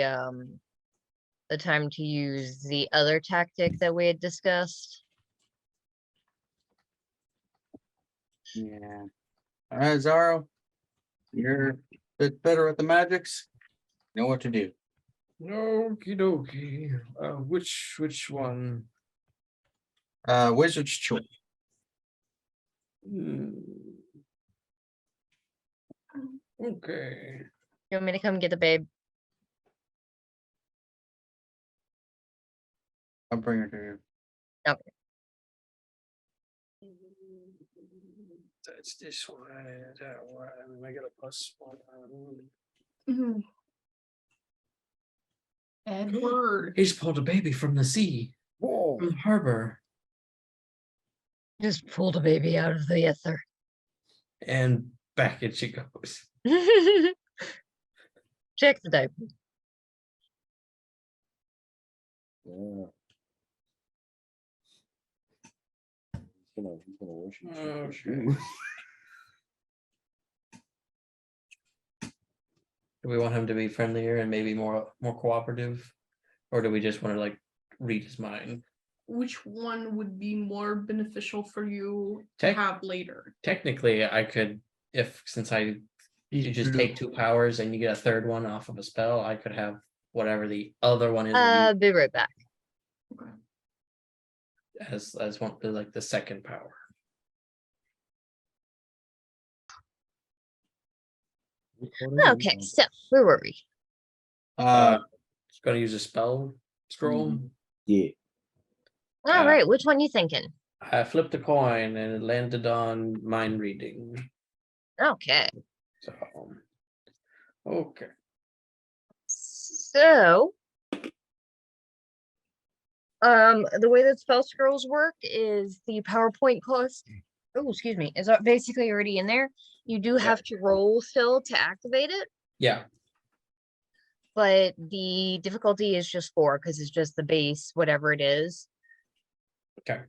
the time to use the other tactic that we had discussed. Yeah. All right, Zaro. You're a bit better at the magics. Know what to do. Okie dokie. Which one? Wizard's choice. Hmm. Okay. You want me to come get the babe? I'll bring her to you. That's this one. That one. I got a +1. Mhm. Edward. He's pulled a baby from the sea, whoa. from the harbor, Just pull the baby out of the ether. and back in she goes. Check the diaper. Yeah. He's gonna wish he took the Okay. shoe. Do we want him to be friendlier and maybe more cooperative, or do we just want to like read his mind? Which one would be more beneficial for you to Tech- have later? Technically, I could, if since you just take 2 powers and you get a third one off of a spell, I could have whatever the other one is Be right back. Okay. as one like the second power. Okay, so where were we? Just gonna use a spell scroll. Yeah. All Uh, right, which one you thinking? I flipped a coin and it landed on mind reading. Okay, So, okay. so the way that spell scrolls work is the PowerPoint cost. Oh, excuse me, is basically already in there. You do have to roll still to activate it, Yeah. but the difficulty is just 4 because it's just the base, whatever it is. Okay.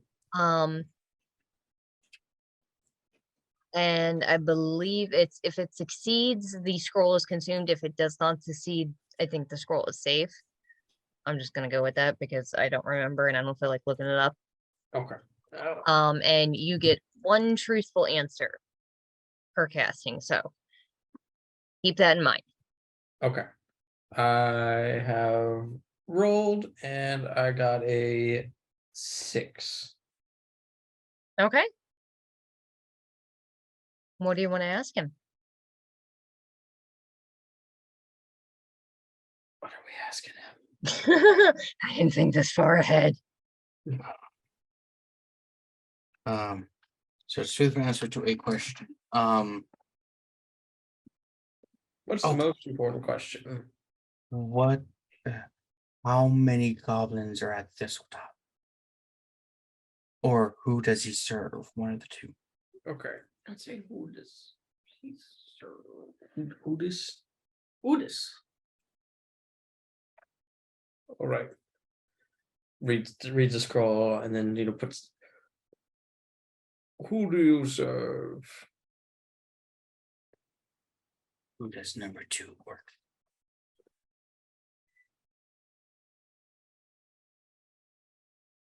And I believe it's if it succeeds, the scroll is consumed. If it does not succeed, I think the scroll is safe. I'm just gonna go with that because I don't remember and I don't feel like looking it up. Okay. And you get 1 truthful answer per casting, so keep that in mind. Okay. I have rolled and I got a 6. Okay. What do you want to ask him? What are we asking him? I didn't think this far ahead. So it's truthful answer to a question. What's Oh. the most important question? What? How many goblins are at Thistletop? Or who does he serve? One of the two. Okay. I'd say Udis. He's Udis. Udis. All right. Reads the scroll and then puts. Who do you serve? Who does number 2 work?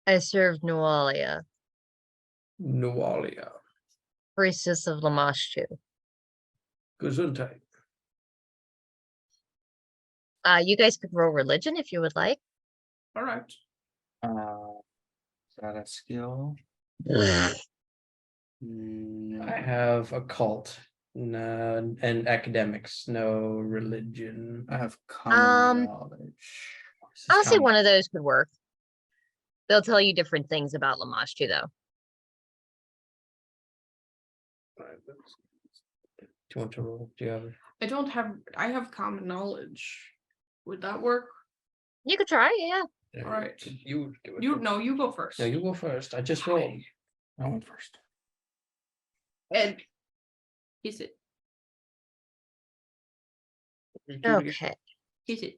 I served Nualia, Nualia. priestess of Lamashtu. Gesundheit. You guys could roll religion if you would like. All right. Is that a skill? I have occult and academics, no religion. I have common knowledge. This is I'll say common. one of those could work. They'll tell you different things about Lamashtu, though. Do you want to roll? Do you have? I don't have. I have common knowledge. Would that work? You could try, yeah. All right. You do it. You no. You go first. No, you go first. I just rolled. I went first. Ed. Kiss it. Okay. Kiss it.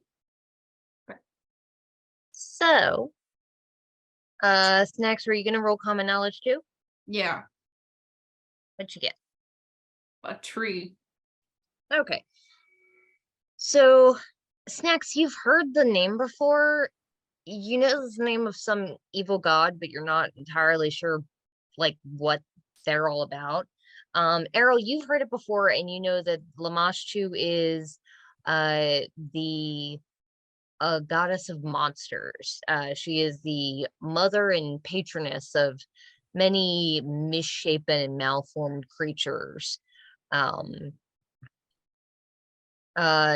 So, Snax, were you gonna roll common knowledge too? Yeah. What'd you get? A tree. Okay. So, Snax, you've heard the name before. You know the name of some evil god, but you're not entirely sure like what they're all about. Aarrol, you've heard it before, and you know that Lamashtu is the goddess of monsters. She is the mother and patroness of many misshapen and malformed creatures.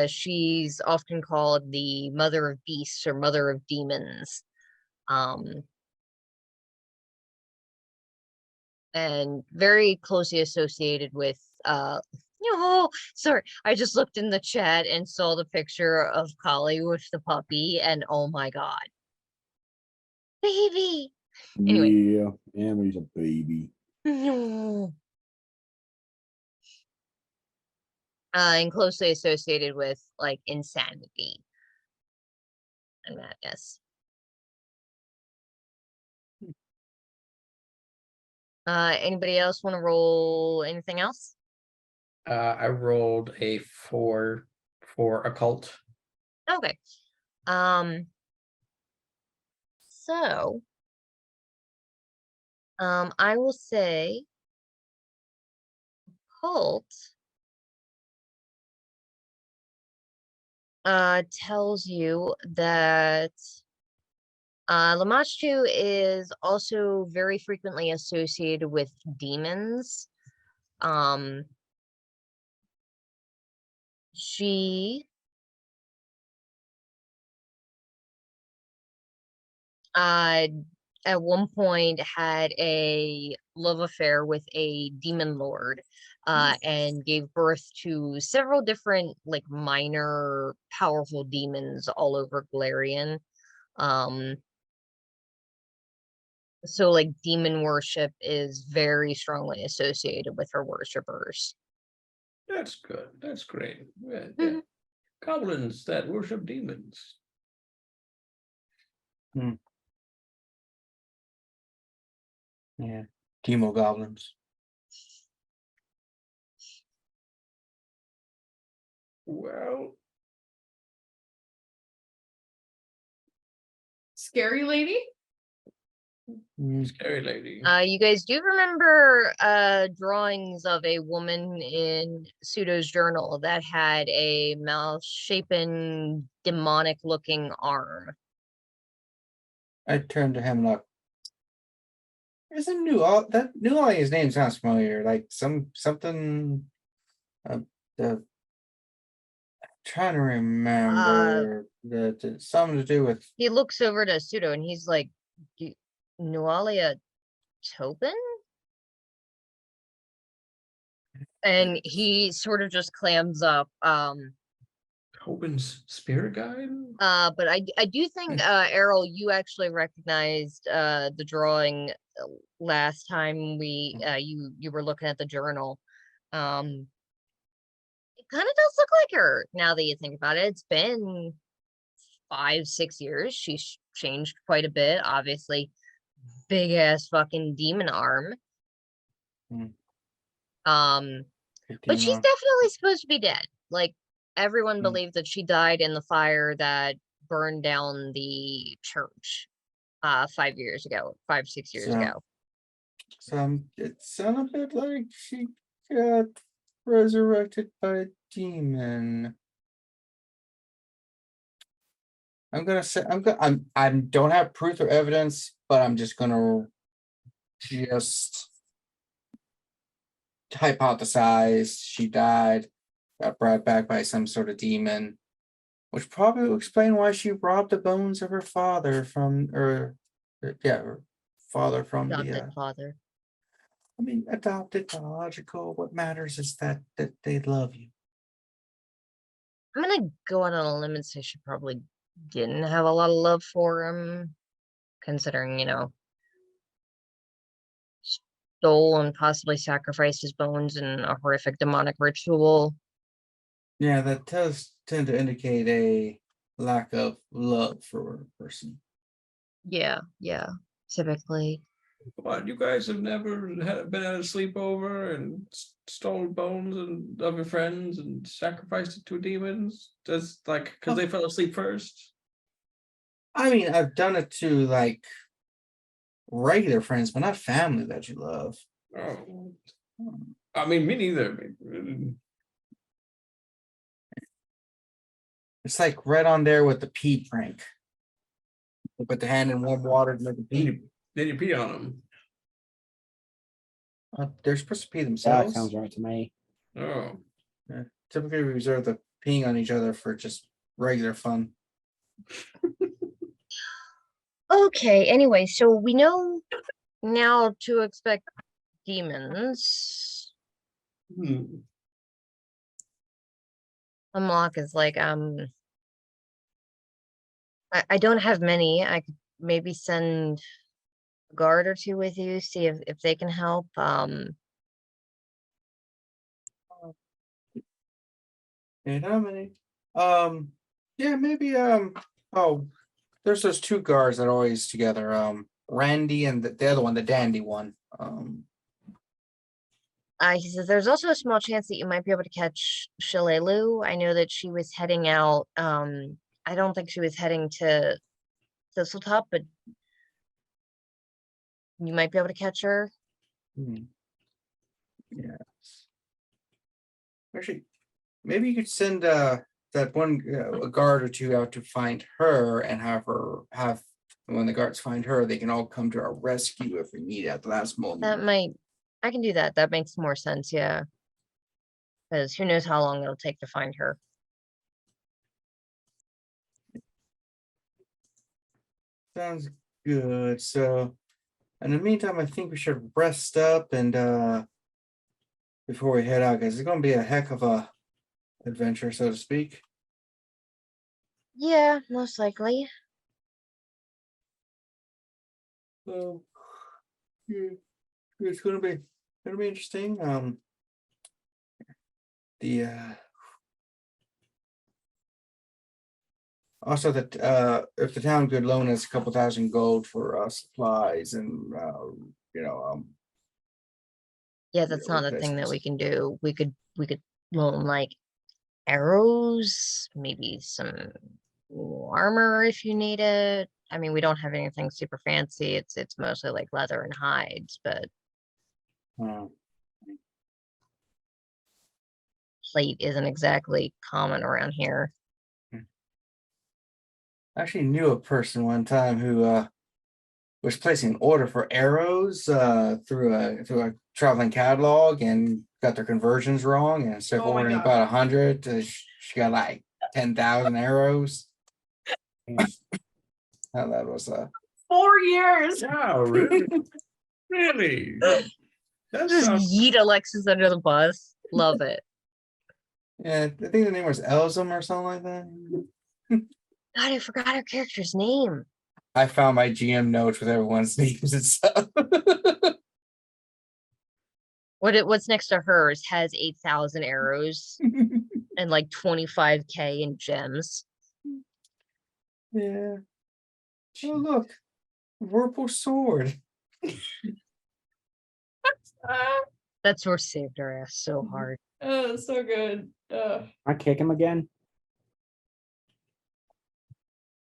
She's often called the mother of beasts or mother of demons. And very closely associated with oh, sorry, I just looked in the chat and saw the picture of Callie with the puppy, and oh my god, baby. Anyway. Yeah, Emily's a baby. No. And closely associated with like insanity and madness. Anybody else want to roll anything else? I rolled a 4 for occult. Okay. So I will say occult tells you that Lamashtu is also very frequently associated with demons. She at one point had a love affair with a demon lord and gave birth to several different like minor powerful demons all over Golarion. So like demon worship is very strongly associated with her worshippers. That's good. That's great. Yeah, Mhm. Goblins that worship demons. Yeah. Chemo goblins. Well, Scary lady. scary lady. You guys do remember drawings of a woman in Pseudo's journal that had a mouse-shapen, demonic-looking arm. I turned to hemlock. Isn't that Nualia's name sounds familiar? Like something. The trying to remember the something to do with. He looks over to Pseudo and he's like, Nualia Topin? And he sort of just clams up. Tobin's spirit guide? But I do think Aarrol, you actually recognized the drawing last time we you were looking at the journal. It kind of does look like her now that you think about it. It's been 5-6 years. She's changed quite a bit, obviously. Big ass fucking demon arm. Hmm. But she's definitely supposed to be dead. Like everyone Hmm. believes that she died in the fire that burned down the church 5 years ago, 5-6 years ago. So it sounded a bit like she got resurrected by a demon. I'm gonna say I don't have proof or evidence, but I'm just gonna hypothesize she died, got brought back by some sort of demon, which probably will explain why she robbed the bones of her father from her father from Adopted father. I mean, adopted, biological. What matters is that they love you. I'm gonna go out on a limb and say she probably didn't have a lot of love for him, considering, stole and possibly sacrificed his bones in a horrific demonic ritual. Yeah, that does tend to indicate a lack of love for a person. Yeah, typically. What, you guys have never been at a sleepover and stole bones of your friends and sacrificed it to demons? Just like because they fell asleep first? I mean, I've done it to like regular friends, but not family that you love. Oh, I mean, me neither. It's like right on there with the pee prank. You put the hand in warm water to make a pee. Then you pee on them. They're supposed to pee Yeah, themselves. sounds right to me. Oh, Yeah. Typically, we reserve the peeing on each other for just regular fun. Okay, anyway, so we know now to expect demons. Hemlock is like, I don't have many. I could maybe send a guard or two with you, see if they can help. And how many? Yeah, maybe. Oh, there's those two guards that are always together. Randy and the other one, the dandy one. He says there's also a small chance that you might be able to catch Shalelu. I know that she was heading out. I don't think she was heading to Thistletop, but you might be able to catch her. Yes. Actually, maybe you could send that one a guard or two out to find her and have when the guards find her, they can all come to our rescue if we need it at the last moment. I can do that. That makes more sense, yeah. Because who knows how long it'll take to find her. Sounds good. So in the meantime, I think we should rest up and before we head out, guys, it's gonna be a heck of a adventure, so to speak. Yeah, most likely. So yeah, it's gonna be interesting. Also that if the town could loan us a couple thousand gold for supplies and Yeah, that's not a thing that we can do. We could loan like arrows, maybe some armor if you need it. I mean, we don't have anything super fancy. It's mostly like leather and hides, but plate isn't exactly common around here. I actually knew a person one time who was placing an order for arrows through a traveling catalog and got their conversions wrong, and instead of Oh my ordering God. about 100, she got like 10,000 arrows. How that was 4 years. wow, really? Really? That Just sounds yeet Alexis under the bus. Love it. Yeah, I think the name was Elzum or something like that. God, I forgot her character's name. I found my GM notes with everyone's names and stuff. What's next to hers has 8,000 arrows and like 25k in gems. Yeah. Oh look, Whirlpool sword. That sword saved her ass so hard. Oh, so good. I kick him again.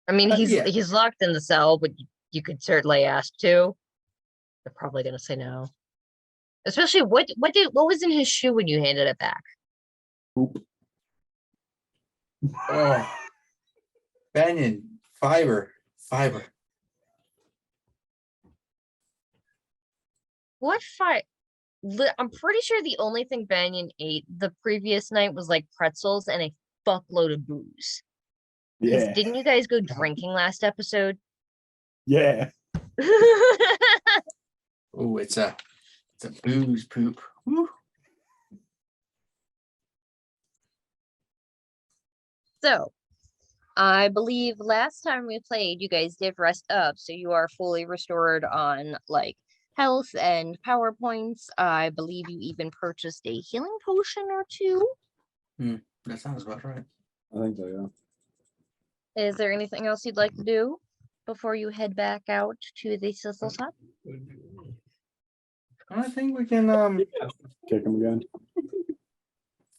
I mean, Yeah. he's locked in the cell, but you could certainly ask to. They're probably gonna say no. Especially what was in his shoe when you handed it back? Oop. Oh, Banyen, fiber. What fight? I'm pretty sure the only thing Banyan ate the previous night was like pretzels and a fuckload of booze. 'Cause Yeah. didn't you guys go drinking last episode? Yeah. Oh, it's a booze poop. Woo. So, I believe last time we played, you guys did rest up, so you are fully restored on like health and power points. I believe you even purchased a healing potion or two. That sounds about right. I think so, yeah. Is there anything else you'd like to do before you head back out to the Thistletop? I think we can Kick him again.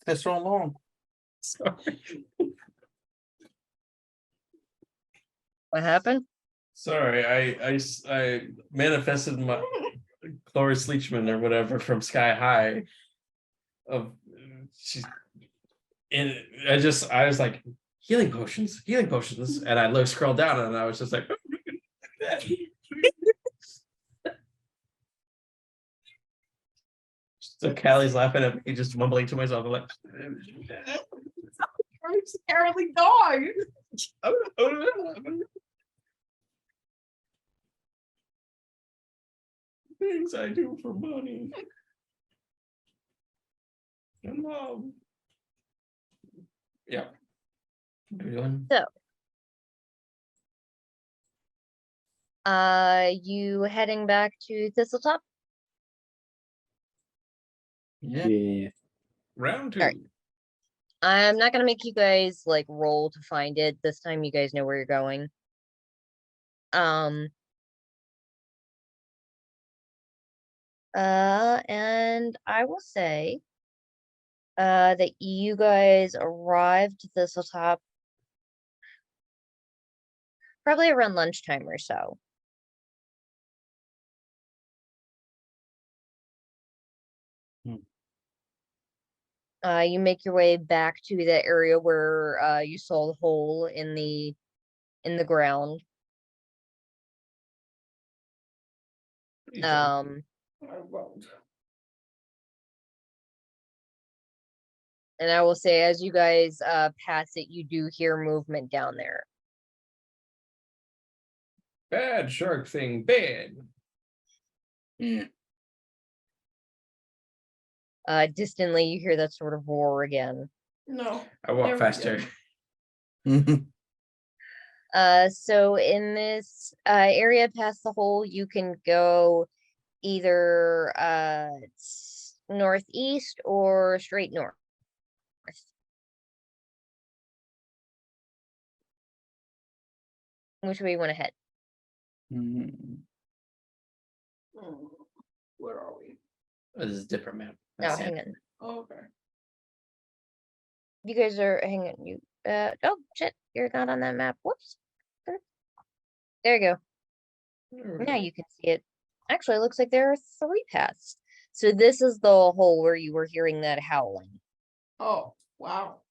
let's roll along. Sorry. What happened? Sorry, I manifested my Cloris Leachman or whatever from Sky High. Of she's and I was like healing potions, and I scrolled down and I was just like. So Callie's laughing at me, just mumbling to myself, I'm like, I'm scarily dog. things I do for money and love. Yeah. What are we doing? You heading back to Thistletop? Yeah. Yeah. Round two. Alright. I'm not gonna make you guys like roll to find it. This time you guys know where you're going. And I will say that you guys arrived at Thistletop probably around lunchtime or so. You make your way back to the area where you saw the hole in the ground. I won't. And I will say as you guys pass it, you do hear movement down there. Bad shark thing, bad. Distantly you hear that sort of roar again. No. I walk There we faster. go. So in this area past the hole, you can go either northeast or straight north. Which way you want to head? Where are we? This is a different map. No, That's hang it. on. Oh, okay. You guys are hang on. You oh shit, you're not on that map. Whoops. There you go. Now you can see it. Actually, it looks like there are 3 paths. So this is the hole where you were hearing that howling. Oh, wow.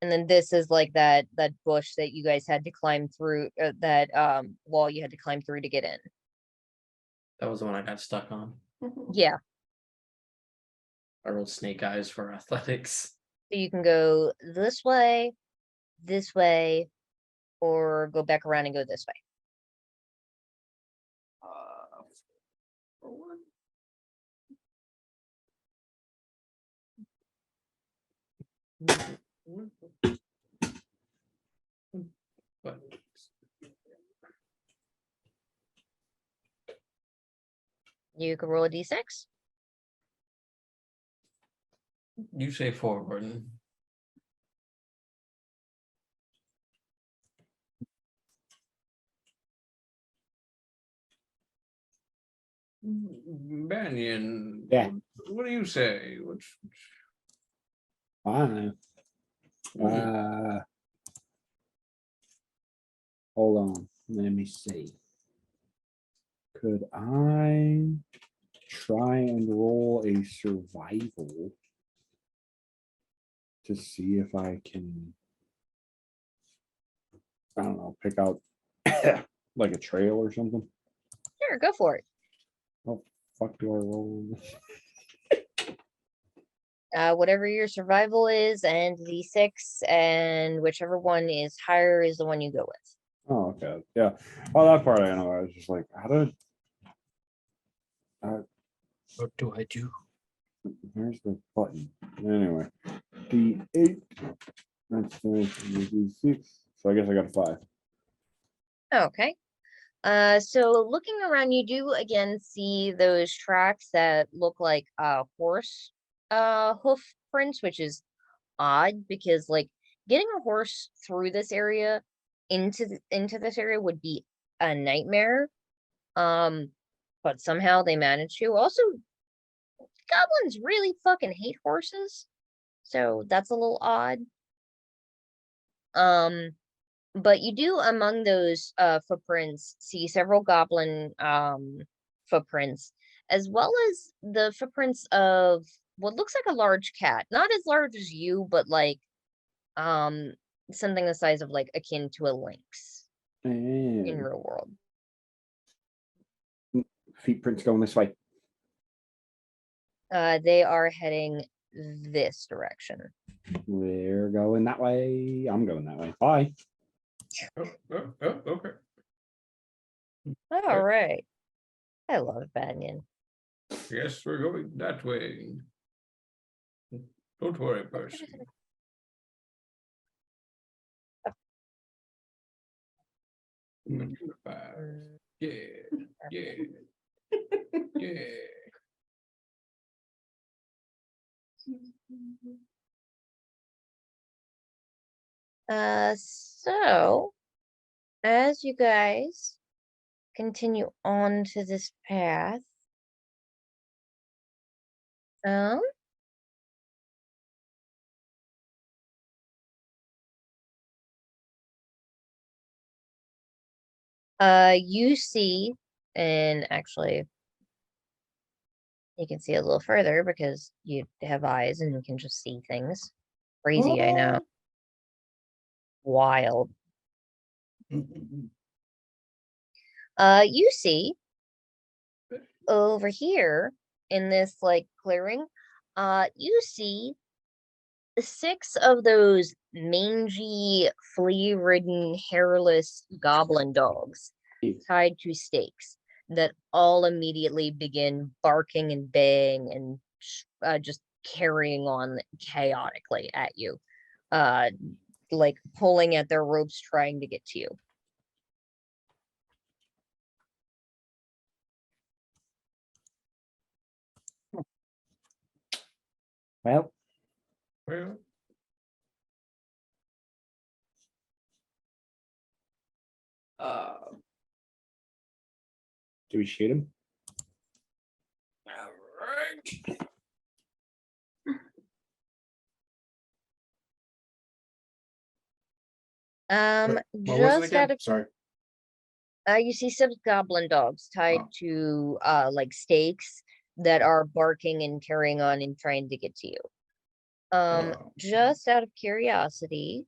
And then this is like that bush that you guys had to climb through, that wall you had to climb through to get in. That was the one I got stuck on. Yeah. I rolled snake eyes for athletics. So you can go this way, or go back around and go this way. Forward. What? You can roll a d6. You say 4, Gordon. Banyan. Yeah. What do you say? I don't know. Hold on. Let me see. Could I try and roll a survival to see if I can, I don't know, pick out like a trail or something? Sure, go for it. Fuck do I roll? Whatever your survival is, and d6, and whichever one is higher is the one you go with. Oh, okay. Yeah. Well, that part I know. I was just like, how did, What do I do? where's the button? Anyway, D8. That's D6. So I guess I got a 5. Okay. So looking around, you do again see those tracks that look like horse hoof prints, which is odd because like getting a horse through this area into this area would be a nightmare. But somehow they managed to. Also, goblins really fucking hate horses, so that's a little odd. But you do among those footprints see several goblin footprints, as well as the footprints of what looks like a large cat. Not as large as you, but like something the size of like akin to a lynx in And real world. feet prints going this way. They are heading this direction. They're going that way. I'm going that way. Bye. Okay. All right. I love Banyan. Yes, we're going that way. Don't worry, Percy. Yeah, yeah, yeah. So as you guys continue on to this path, um, you see, and actually you can see a little further because you have eyes and you can just see things. Crazy, I know. Wild. You see over here in this like clearing, you see 6 of those mangy, flea-ridden, hairless goblin dogs Ew. tied to stakes that all immediately begin barking and baying and just carrying on chaotically at you, like pulling at their ropes trying to get to you. Well, Well, do we shoot him? all right. What was it Just again? out of Sorry. you see 6 goblin dogs tied Oh. to like stakes that are barking and carrying on and trying to get to you. Oh. Just out of curiosity,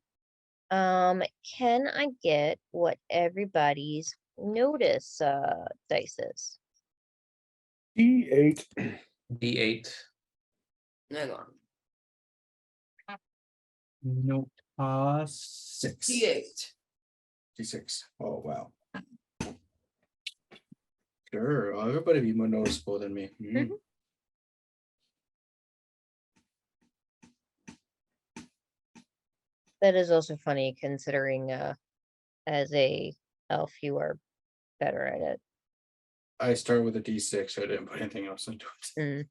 can I get what everybody's notice dice is? D8. D8. Hang on. Nope. 6. D8. D6. Oh wow. Sure, everybody be more noticeable than me. Mhm. That is also funny considering as a elf you are better at it. I start with a D6, so I didn't put anything else into it. Mm.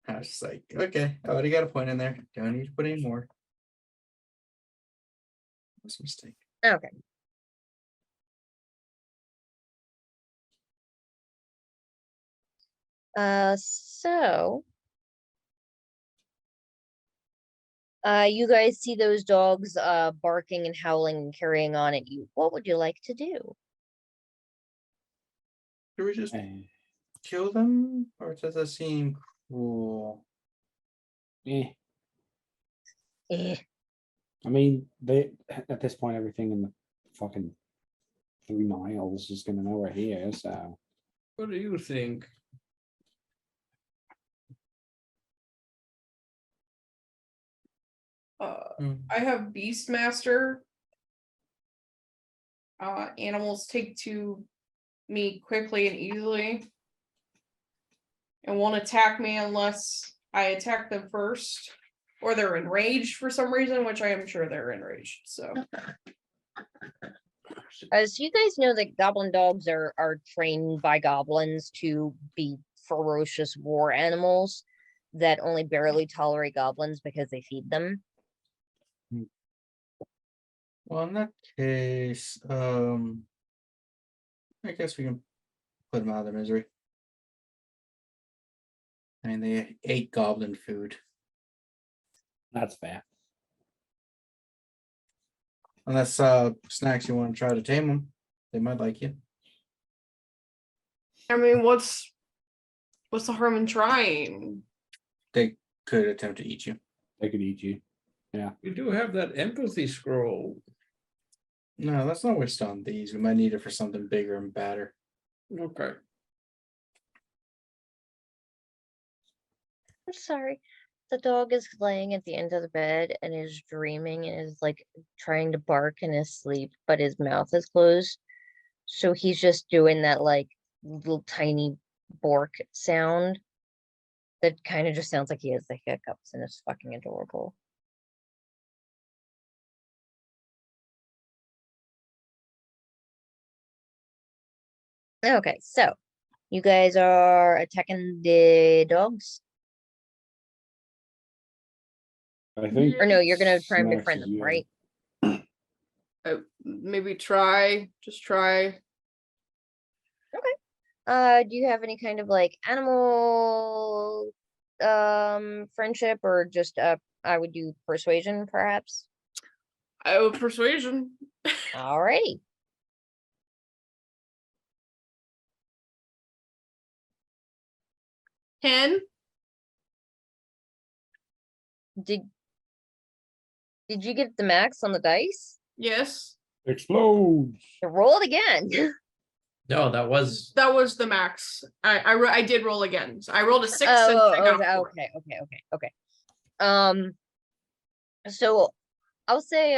I was just like, okay, I already got a point in there. Don't need to put any more. That's a mistake. Okay. So you guys see those dogs barking and howling and carrying on at you. What would you like to do? Do we just Eh, kill them, or does that seem cruel? eh. Eh. I mean, they at this point, everything in the fucking 3 miles is gonna know we're here. So What do you think? I have Beastmaster. Animals take to me quickly and easily. And won't attack me unless I attack them first. Or they're enraged for some reason, which I am sure they're enraged. So So you guys know that goblin dogs are trained by goblins to be ferocious war animals that only barely tolerate goblins because they feed them. Well, in that case, I guess we can put them out of their misery. I mean, they ate goblin food. that's fair. Unless Snax, you want to try to tame them, they might like you. I mean, what's the harm in trying? They could attempt to eat you. They could eat you. You do have that empathy scroll. No, let's not waste on these. We might need it for something bigger and badder. Okay. I'm sorry. The dog is laying at the end of the bed and is dreaming and is like trying to bark in his sleep, but his mouth is closed. So he's just doing that like little tiny bork sound that kind of just sounds like he has the hiccups and it's fucking adorable. Okay, so you guys are attacking the dogs? I think. Or no, you're gonna try and Snax befriend is them, you. right? Maybe try. Just try. Do you have any kind of like animal friendship or just I would do persuasion perhaps? Oh, persuasion. Alrighty. Ten. Did you get the max on the dice? Yes. Explodes. Roll it again. No, that was That was the max. I did roll again. So I rolled a 6 and I Oh, got okay, a 4. okay. So I'll say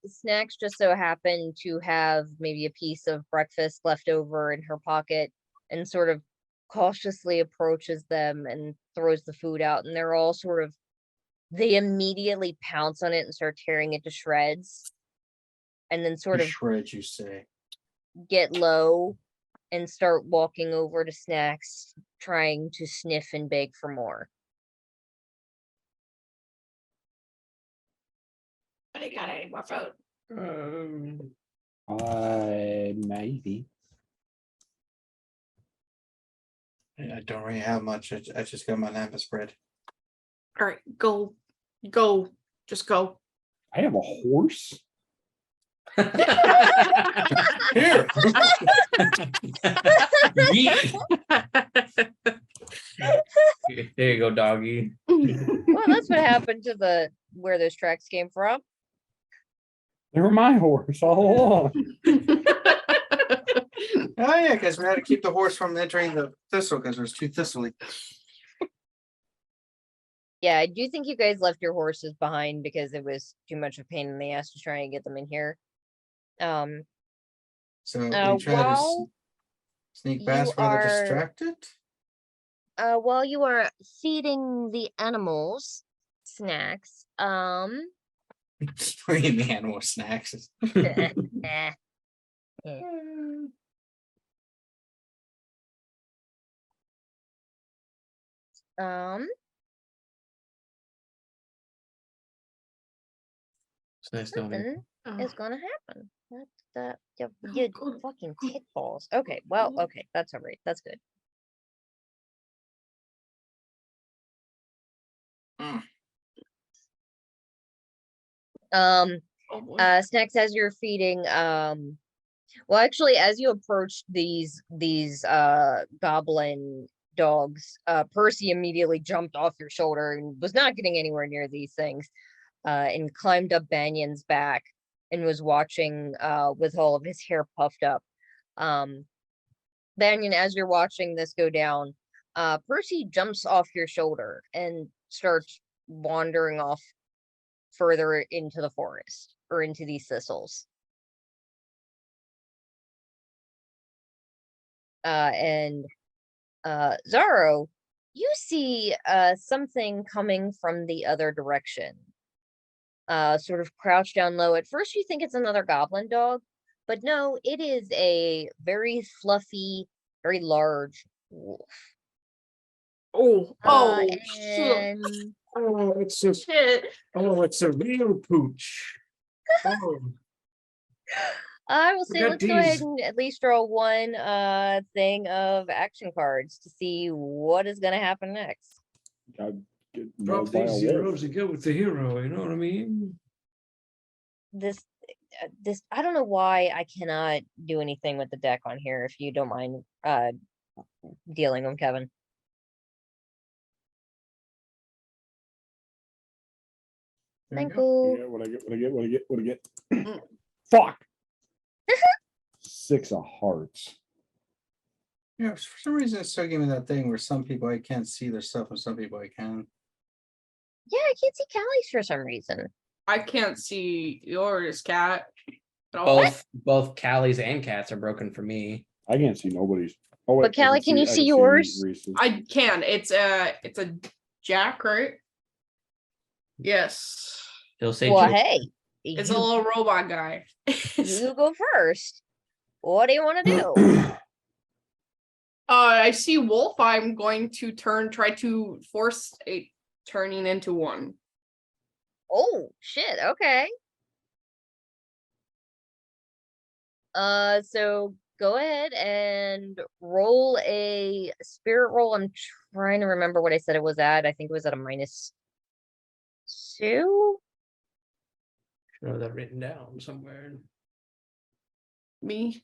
Snacks just so happened to have maybe a piece of breakfast left over in her pocket and sort of cautiously approaches them and throws the food out, and they're all sort of they immediately pounce on it and start tearing it to shreds and then sort of Shreds, you say. get low and start walking over to Snacks, trying to sniff and beg for more. I got any more food. Maybe. I don't really have much. I just got my lamp spread. All right, go, just go. I have a horse. Here. Yeet. There you go, doggy. Well, that's what happened to where those tracks came from. They were my horse all along. Oh yeah, because we had to keep the horse from entering the thistle because there's 2 thistly. Yeah, I do think you guys left your horses behind because it was too much of a pain in the ass to try and get them in here. So we try to While sneak past you while they're are- distracted. while you are feeding the animals, Snax. What do you mean animal snacks? eh. Um, It's nice knowing you. something is gonna happen. What the you, Oh, you God. fucking tit balls. Okay, well, Oh. okay, that's all right. That's good. Mm. Oh boy. Snacks, as you're feeding, well, actually, as you approach these goblin dogs, Percy immediately jumped off your shoulder and was not getting anywhere near these things, and climbed up Banyan's back and was watching with all of his hair puffed up. Banyan, as you're watching this go down, Percy jumps off your shoulder and starts wandering off further into the forest or into these thistles. And Zaro, you see something coming from the other direction. Sort of crouched down low. At first you think it's another goblin dog, but no, it is a very fluffy, very large wolf. Oh, And Oh, it's a shit. oh, it's a real pooch. Oh, I will say, Look at let's go ahead these. and at least draw one thing of action cards to see what is gonna happen next. Got get drop mauled by a these wolf. zeros and go with the hero. You know what I mean? This I don't know why I cannot do anything with the deck on here, if you don't mind dealing them, Kevin. There you Thank go. you. What I get? What I get? Mm. Fuck. 6 of hearts. Yeah, for some reason it's still giving me that thing where some people I can't see their stuff and some people I can. Yeah, I can't see Callie's for some reason. I can't see yours, cat. At all. Both Callie's and Cats are broken for me. I can't see nobody's. Oh, But Callie, can you I see yours? Reese's. I can. It's a jack, right? Yes. He'll say Well, Joe. hey, It's a you, little robot guy. you go first. What do you want to do? I see wolf. I'm going to try to force a turning into one. Oh, shit, okay. So go ahead and roll a spirit roll. I'm trying to remember what I said it was at. I think it was at a -2. Should have that written down somewhere. Me?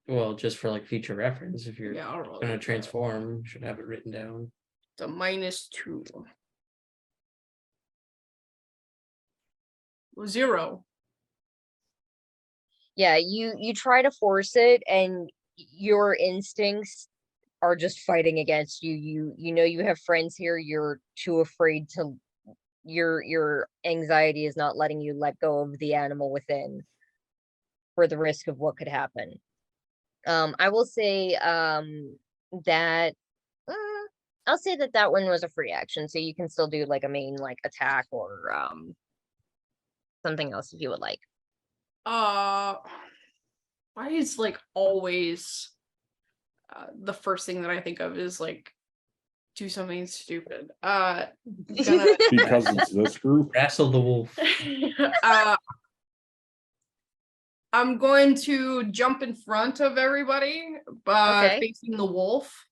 Well, just for like future reference, if you're Yeah, I'll roll gonna it. transform, you should have it written down. It's a -2. 0. Yeah, you try to force it, and your instincts are just fighting against you. You know you have friends here. You're too afraid to. Your anxiety is not letting you let go of the animal within, for the risk of what could happen. I will say that I'll say that one was a free action, so you can still do like a main like attack or something else if you would like. Why is like always the first thing that I think of is like do something stupid. Gonna, Because it's this group. Wrestle the wolf. I'm going to jump in front of everybody, but Okay. facing the wolf.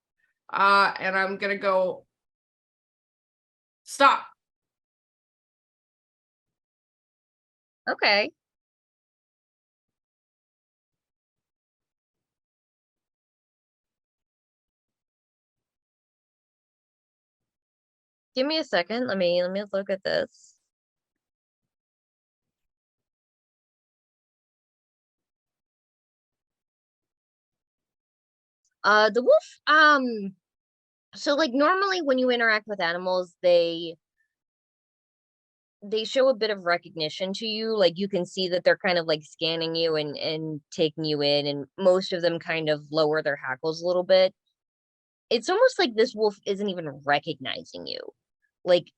And I'm gonna go stop. Okay. Give me a second. Let me look at this. The wolf, so like normally when you interact with animals, they show a bit of recognition to you. Like you can see that they're kind of like scanning you and taking you in, and most of them kind of lower their hackles a little bit. It's almost like this wolf isn't even recognizing you. Like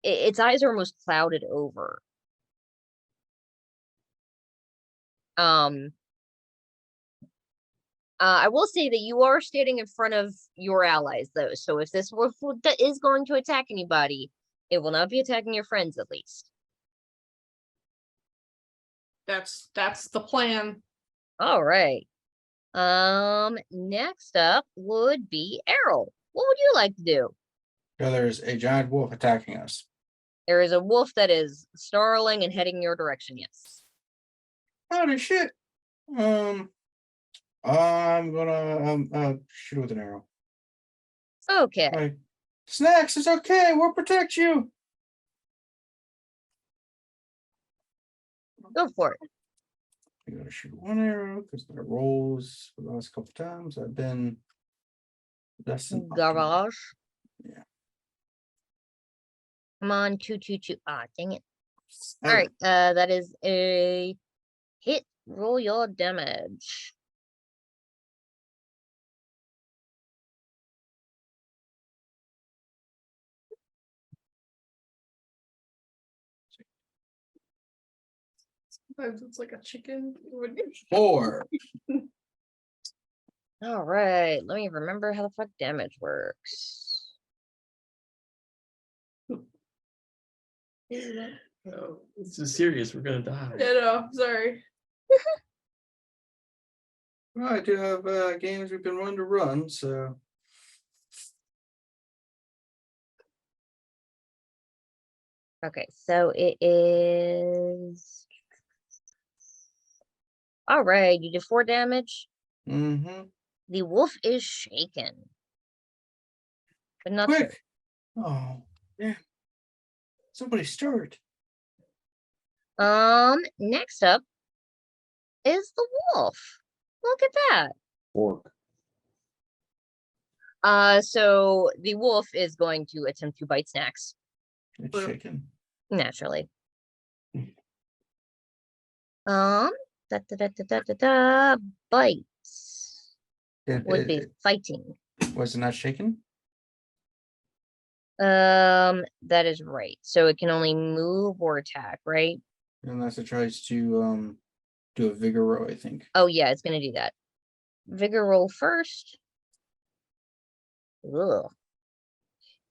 its eyes are almost clouded over. I will say that you are standing in front of your allies, though. So if this wolf is going to attack anybody, it will not be attacking your friends, at least. That's the plan. All right. Next up would be Aarrol. What would you like to do? So there's a giant wolf attacking us. There is a wolf that is snarling and heading your direction. Yes. Holy shit. I'm gonna shoot with an arrow. Okay. Like, Snax, it's okay. We'll protect you. Go for it. I'm gonna shoot one arrow because the rolls for the last couple times I've been less than optimal. Garbage. Yeah. Come on, 222. Ah, dang it. All Okay. right. That is a hit. Roll your damage. Sometimes it's like a chicken. 4. All right. Let me remember how the fuck damage works. Oh, this is serious. We're gonna die. Yeah, no, sorry. Well, I do have games we can run to run, so Okay, so it is. All right, you did 4 damage. The wolf is shaken, but not stirred. quick. Oh, yeah. Somebody stirred. Next up is the wolf. Look at that. Fork. So the wolf is going to attempt to bite Snax, It's shaking. naturally. Da da da da da da da. Bites would be fighting. Was it not shaken? That is right. So it can only move or attack, right? Unless it tries to do a vigor row, I think. Oh yeah, it's gonna do that. Vigor roll first. Ugh.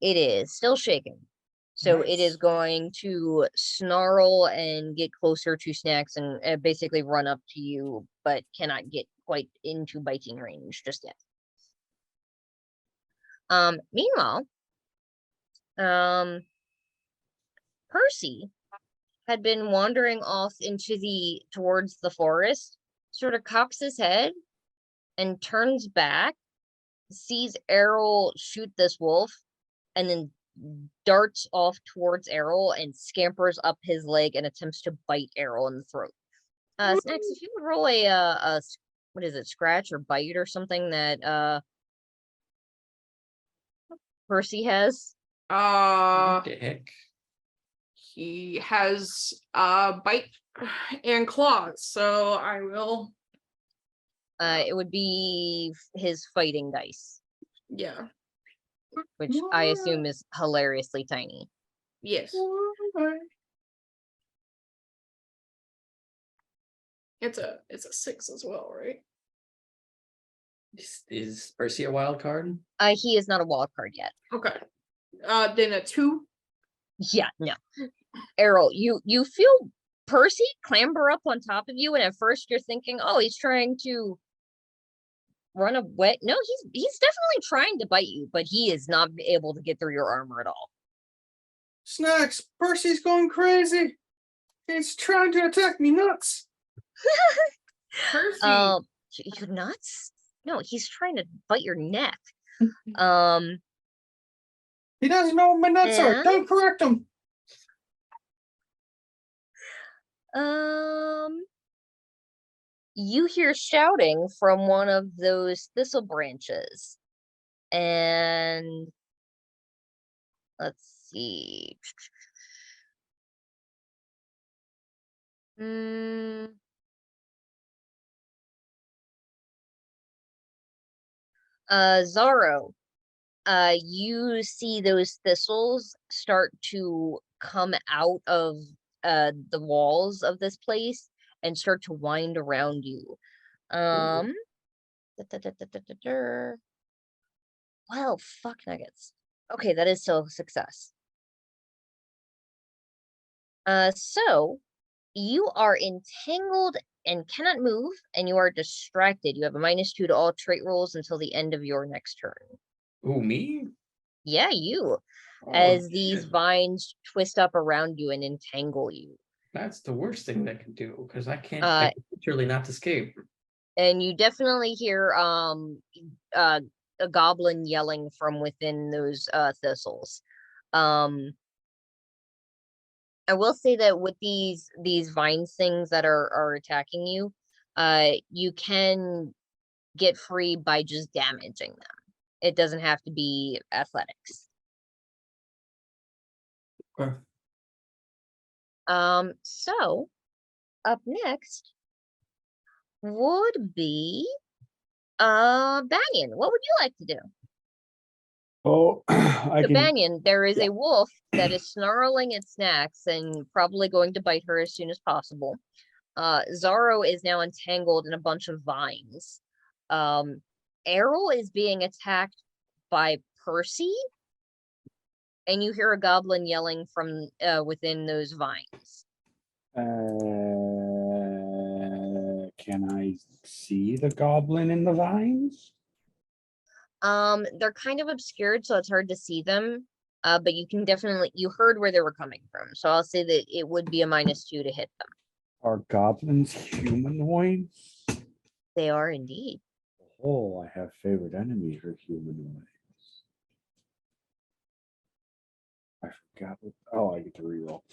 It is still shaken. So it is Nice. going to snarl and get closer to Snax and basically run up to you, but cannot get quite into biting range just yet. Meanwhile, Percy had been wandering off towards the forest, sort of cocks his head and turns back, sees Aarrol shoot this wolf, and then darts off towards Aarrol and scampers up his leg and attempts to bite Aarrol in the throat. Snax, if you would roll a what is it, scratch or bite or something that Percy has. What the heck? He has bite and claws, so I will. It would be his fighting dice, Yeah. which I assume is hilariously tiny. Yes. It's a 6 as well, right? Is Percy a wild card? He is not a wild card yet. Okay. Then a 2. Yeah, no. Aarrol, you feel Percy clamber up on top of you, and at first you're thinking, oh, he's trying to run away. No, he's definitely trying to bite you, but he is not able to get through your armor at all. Snax, Percy's going crazy. He's trying to attack me nuts. Percy. You nuts? No, he's trying to bite your neck. He doesn't know what my nuts are. And? Don't correct him. You hear shouting from one of those thistle branches. And let's see. Zaro you see those thistles start to come out of the walls of this place and start to wind around you. da- da- da- da- da- da- da. Well, fuck nuggets. Okay, that is still a success. So you are entangled and cannot move, and you are distracted. You have a -2 to all trait rolls until the end of your next turn. Ooh, me? Yeah, you. Oh, As these shit. vines twist up around you and entangle you. That's the worst thing that can do because I can't. Uh, I can literally not escape. And you definitely hear a goblin yelling from within those thistles. I will say that with these vines things that are attacking you, you can get free by just damaging them. It doesn't have to be athletics. Okay. So up next would be Banyan. What would you like to do? Oh, I So can. Banyan, there is yeah. a wolf that is snarling at Snax and probably going to bite her as soon as possible. Zaro is now entangled in a bunch of vines. Aarrol is being attacked by Percy, and you hear a goblin yelling from within those vines. Can I see the goblin in the vines? They're kind of obscured, so it's hard to see them. But you can definitely, you heard where they were coming from, so I'll say that it would be a -2 to hit them. Are goblins humanoids? They are indeed. Oh, I have favorite enemies are humanoids. I forgot. Oh, I get to reroll.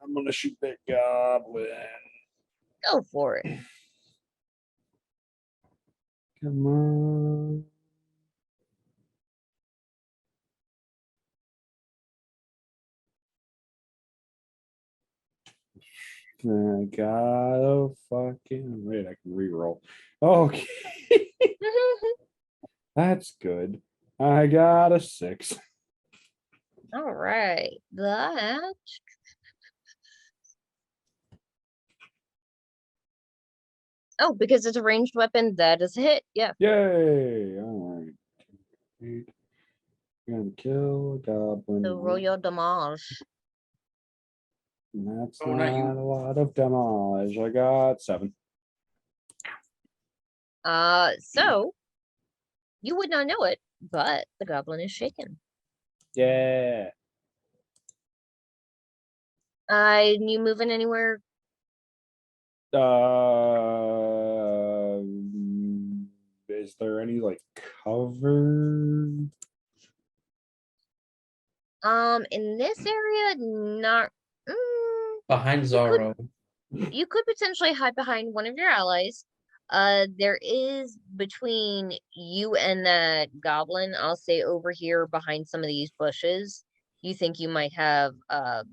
I'm gonna shoot that goblin. Go for it. Come on. I gotta fucking wait. I can reroll. Okay, that's good. I got a 6. All right. That. Oh, because it's a ranged weapon, that is a hit. Yeah. Yay! All right. Gonna kill a goblin. So roll your damage. And that's Oh, not you. not a lot of damage. I got 7. So you would not know it, but the goblin is shaken. Yeah. You moving anywhere? Is there any like cover? In this area, not. Behind Zaro. You could potentially hide behind one of your allies. There is between you and that goblin, I'll say over here behind some of these bushes, you think you might have a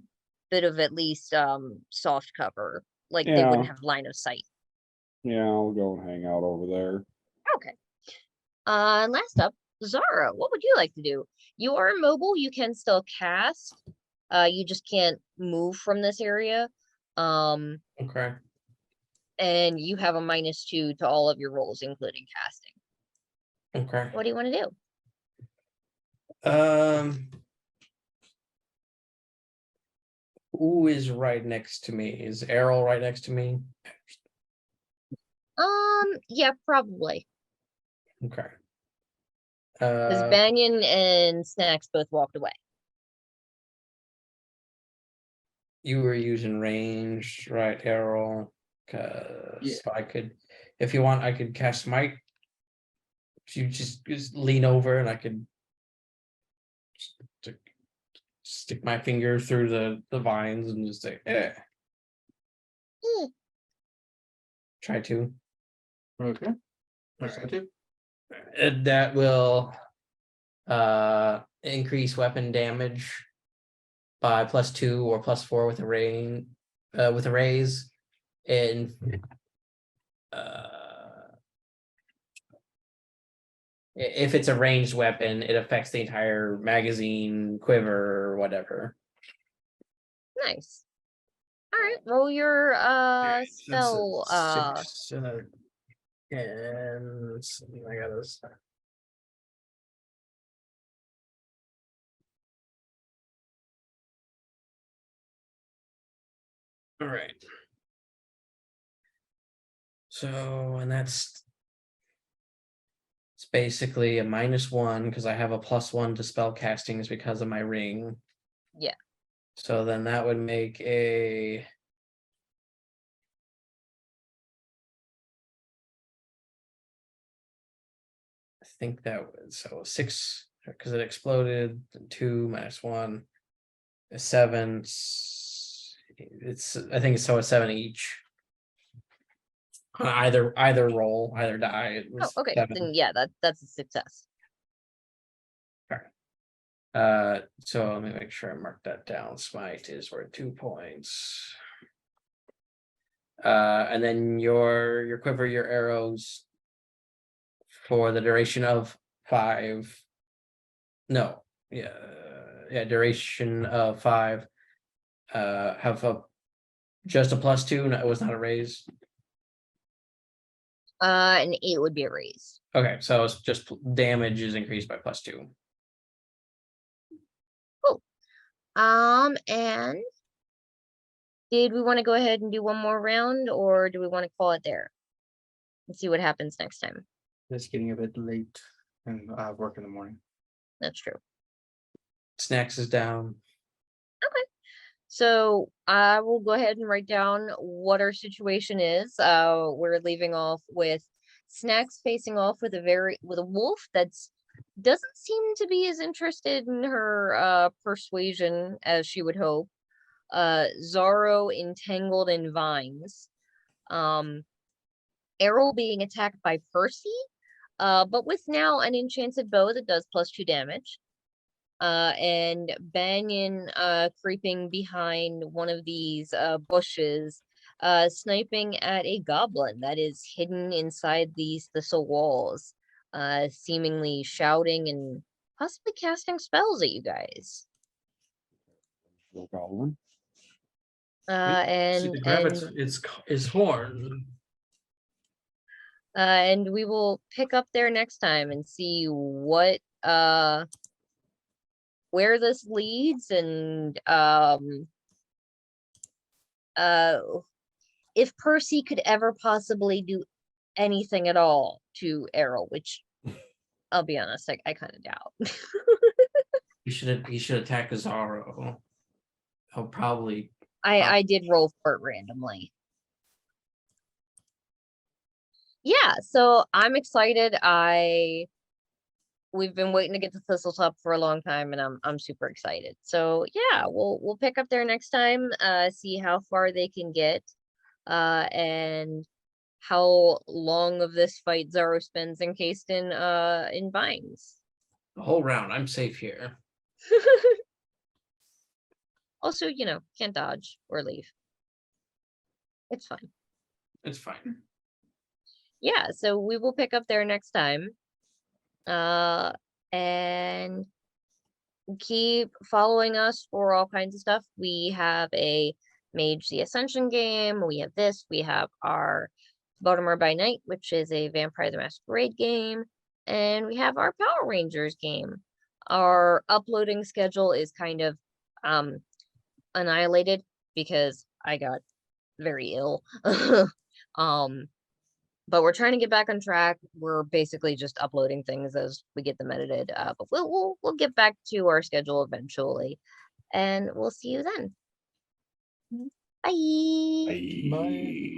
bit of at least soft cover, like they wouldn't Yeah. have line of sight. Yeah, I'll go and hang out over there. Okay. And last up, Zara, what would you like to do? You are immobile, you can still cast. You just can't move from this area. Okay. And you have a -2 to all of your rolls, including casting. Okay. What do you want to do? Who is right next to me? Is Aarrol right next to me? Yeah, probably. Okay. Because Banyen and Snax both walked away. You were using range, right, Aarrol? Cause I could, if you want, I could cast Smite. You just lean over and I could stick my finger through the vines and just say, eh. Try to. Okay. That's Alright. it. And that will increase weapon damage by +2 or +4 with a raise. And If it's a ranged weapon, it affects the entire magazine, quiver, or whatever. Nice. All right, roll your Alright, that's a spell 6 and a 10. I got this. All right. So, and it's basically a -1 because I have a +1 to spell castings because of my ring. Yeah. So then that would make a I think that was so 6 because it exploded. 2 -1 is 7. It's I think it's so a 7 each on either roll, either die. It Oh, was okay. 7. Then yeah, that's a success. So let me make sure I mark that down. Smite is worth 2 points. And then your quiver, your arrows for the duration of 5. No, yeah, duration of 5. Have just a +2. No, it was not a raise. An 8 would be a raise. Okay, so it's just damage is increased by +2. And did we want to go ahead and do one more round, or do we want to call it there and see what happens next time? It's getting a bit late, and I have work in the morning. That's true. Snax is down. So I will go ahead and write down what our situation is. We're leaving off with Snax facing off with a wolf that's doesn't seem to be as interested in her persuasion as she would hope. Zaro entangled in vines. Aarrol being attacked by Percy, but with now an enchanted bow that does +2 damage. And Banyen creeping behind one of these bushes, sniping at a goblin that is hidden inside these thistle walls, seemingly shouting and possibly casting spells at you guys. No problem. See And to grab its horn. and we will pick up there next time and see what where this leads and if Percy could ever possibly do anything at all to Aarrol, which I'll be honest, I kind of doubt. He should attack Zaro. He'll probably I did roll for it randomly. Yeah, so I'm excited. We've been waiting to get to Thistletop for a long time, and I'm super excited. So yeah, we'll pick up there next time, see how far they can get, and how long of this fight Zaro spends encased in vines. the whole round. I'm safe here. Also, can't dodge or leave. It's fine. It's fine. Yeah, so we will pick up there next time. And keep following us for all kinds of stuff. We have a Mage the Ascension game. We have this. We have our Baltimore by Night, which is a Vampire the Masquerade game. And we have our Power Rangers game. Our uploading schedule is kind of annihilated because I got very ill. But we're trying to get back on track. We're basically just uploading things as we get them edited. But we'll get back to our schedule eventually, and we'll see you then. Bye. Bye.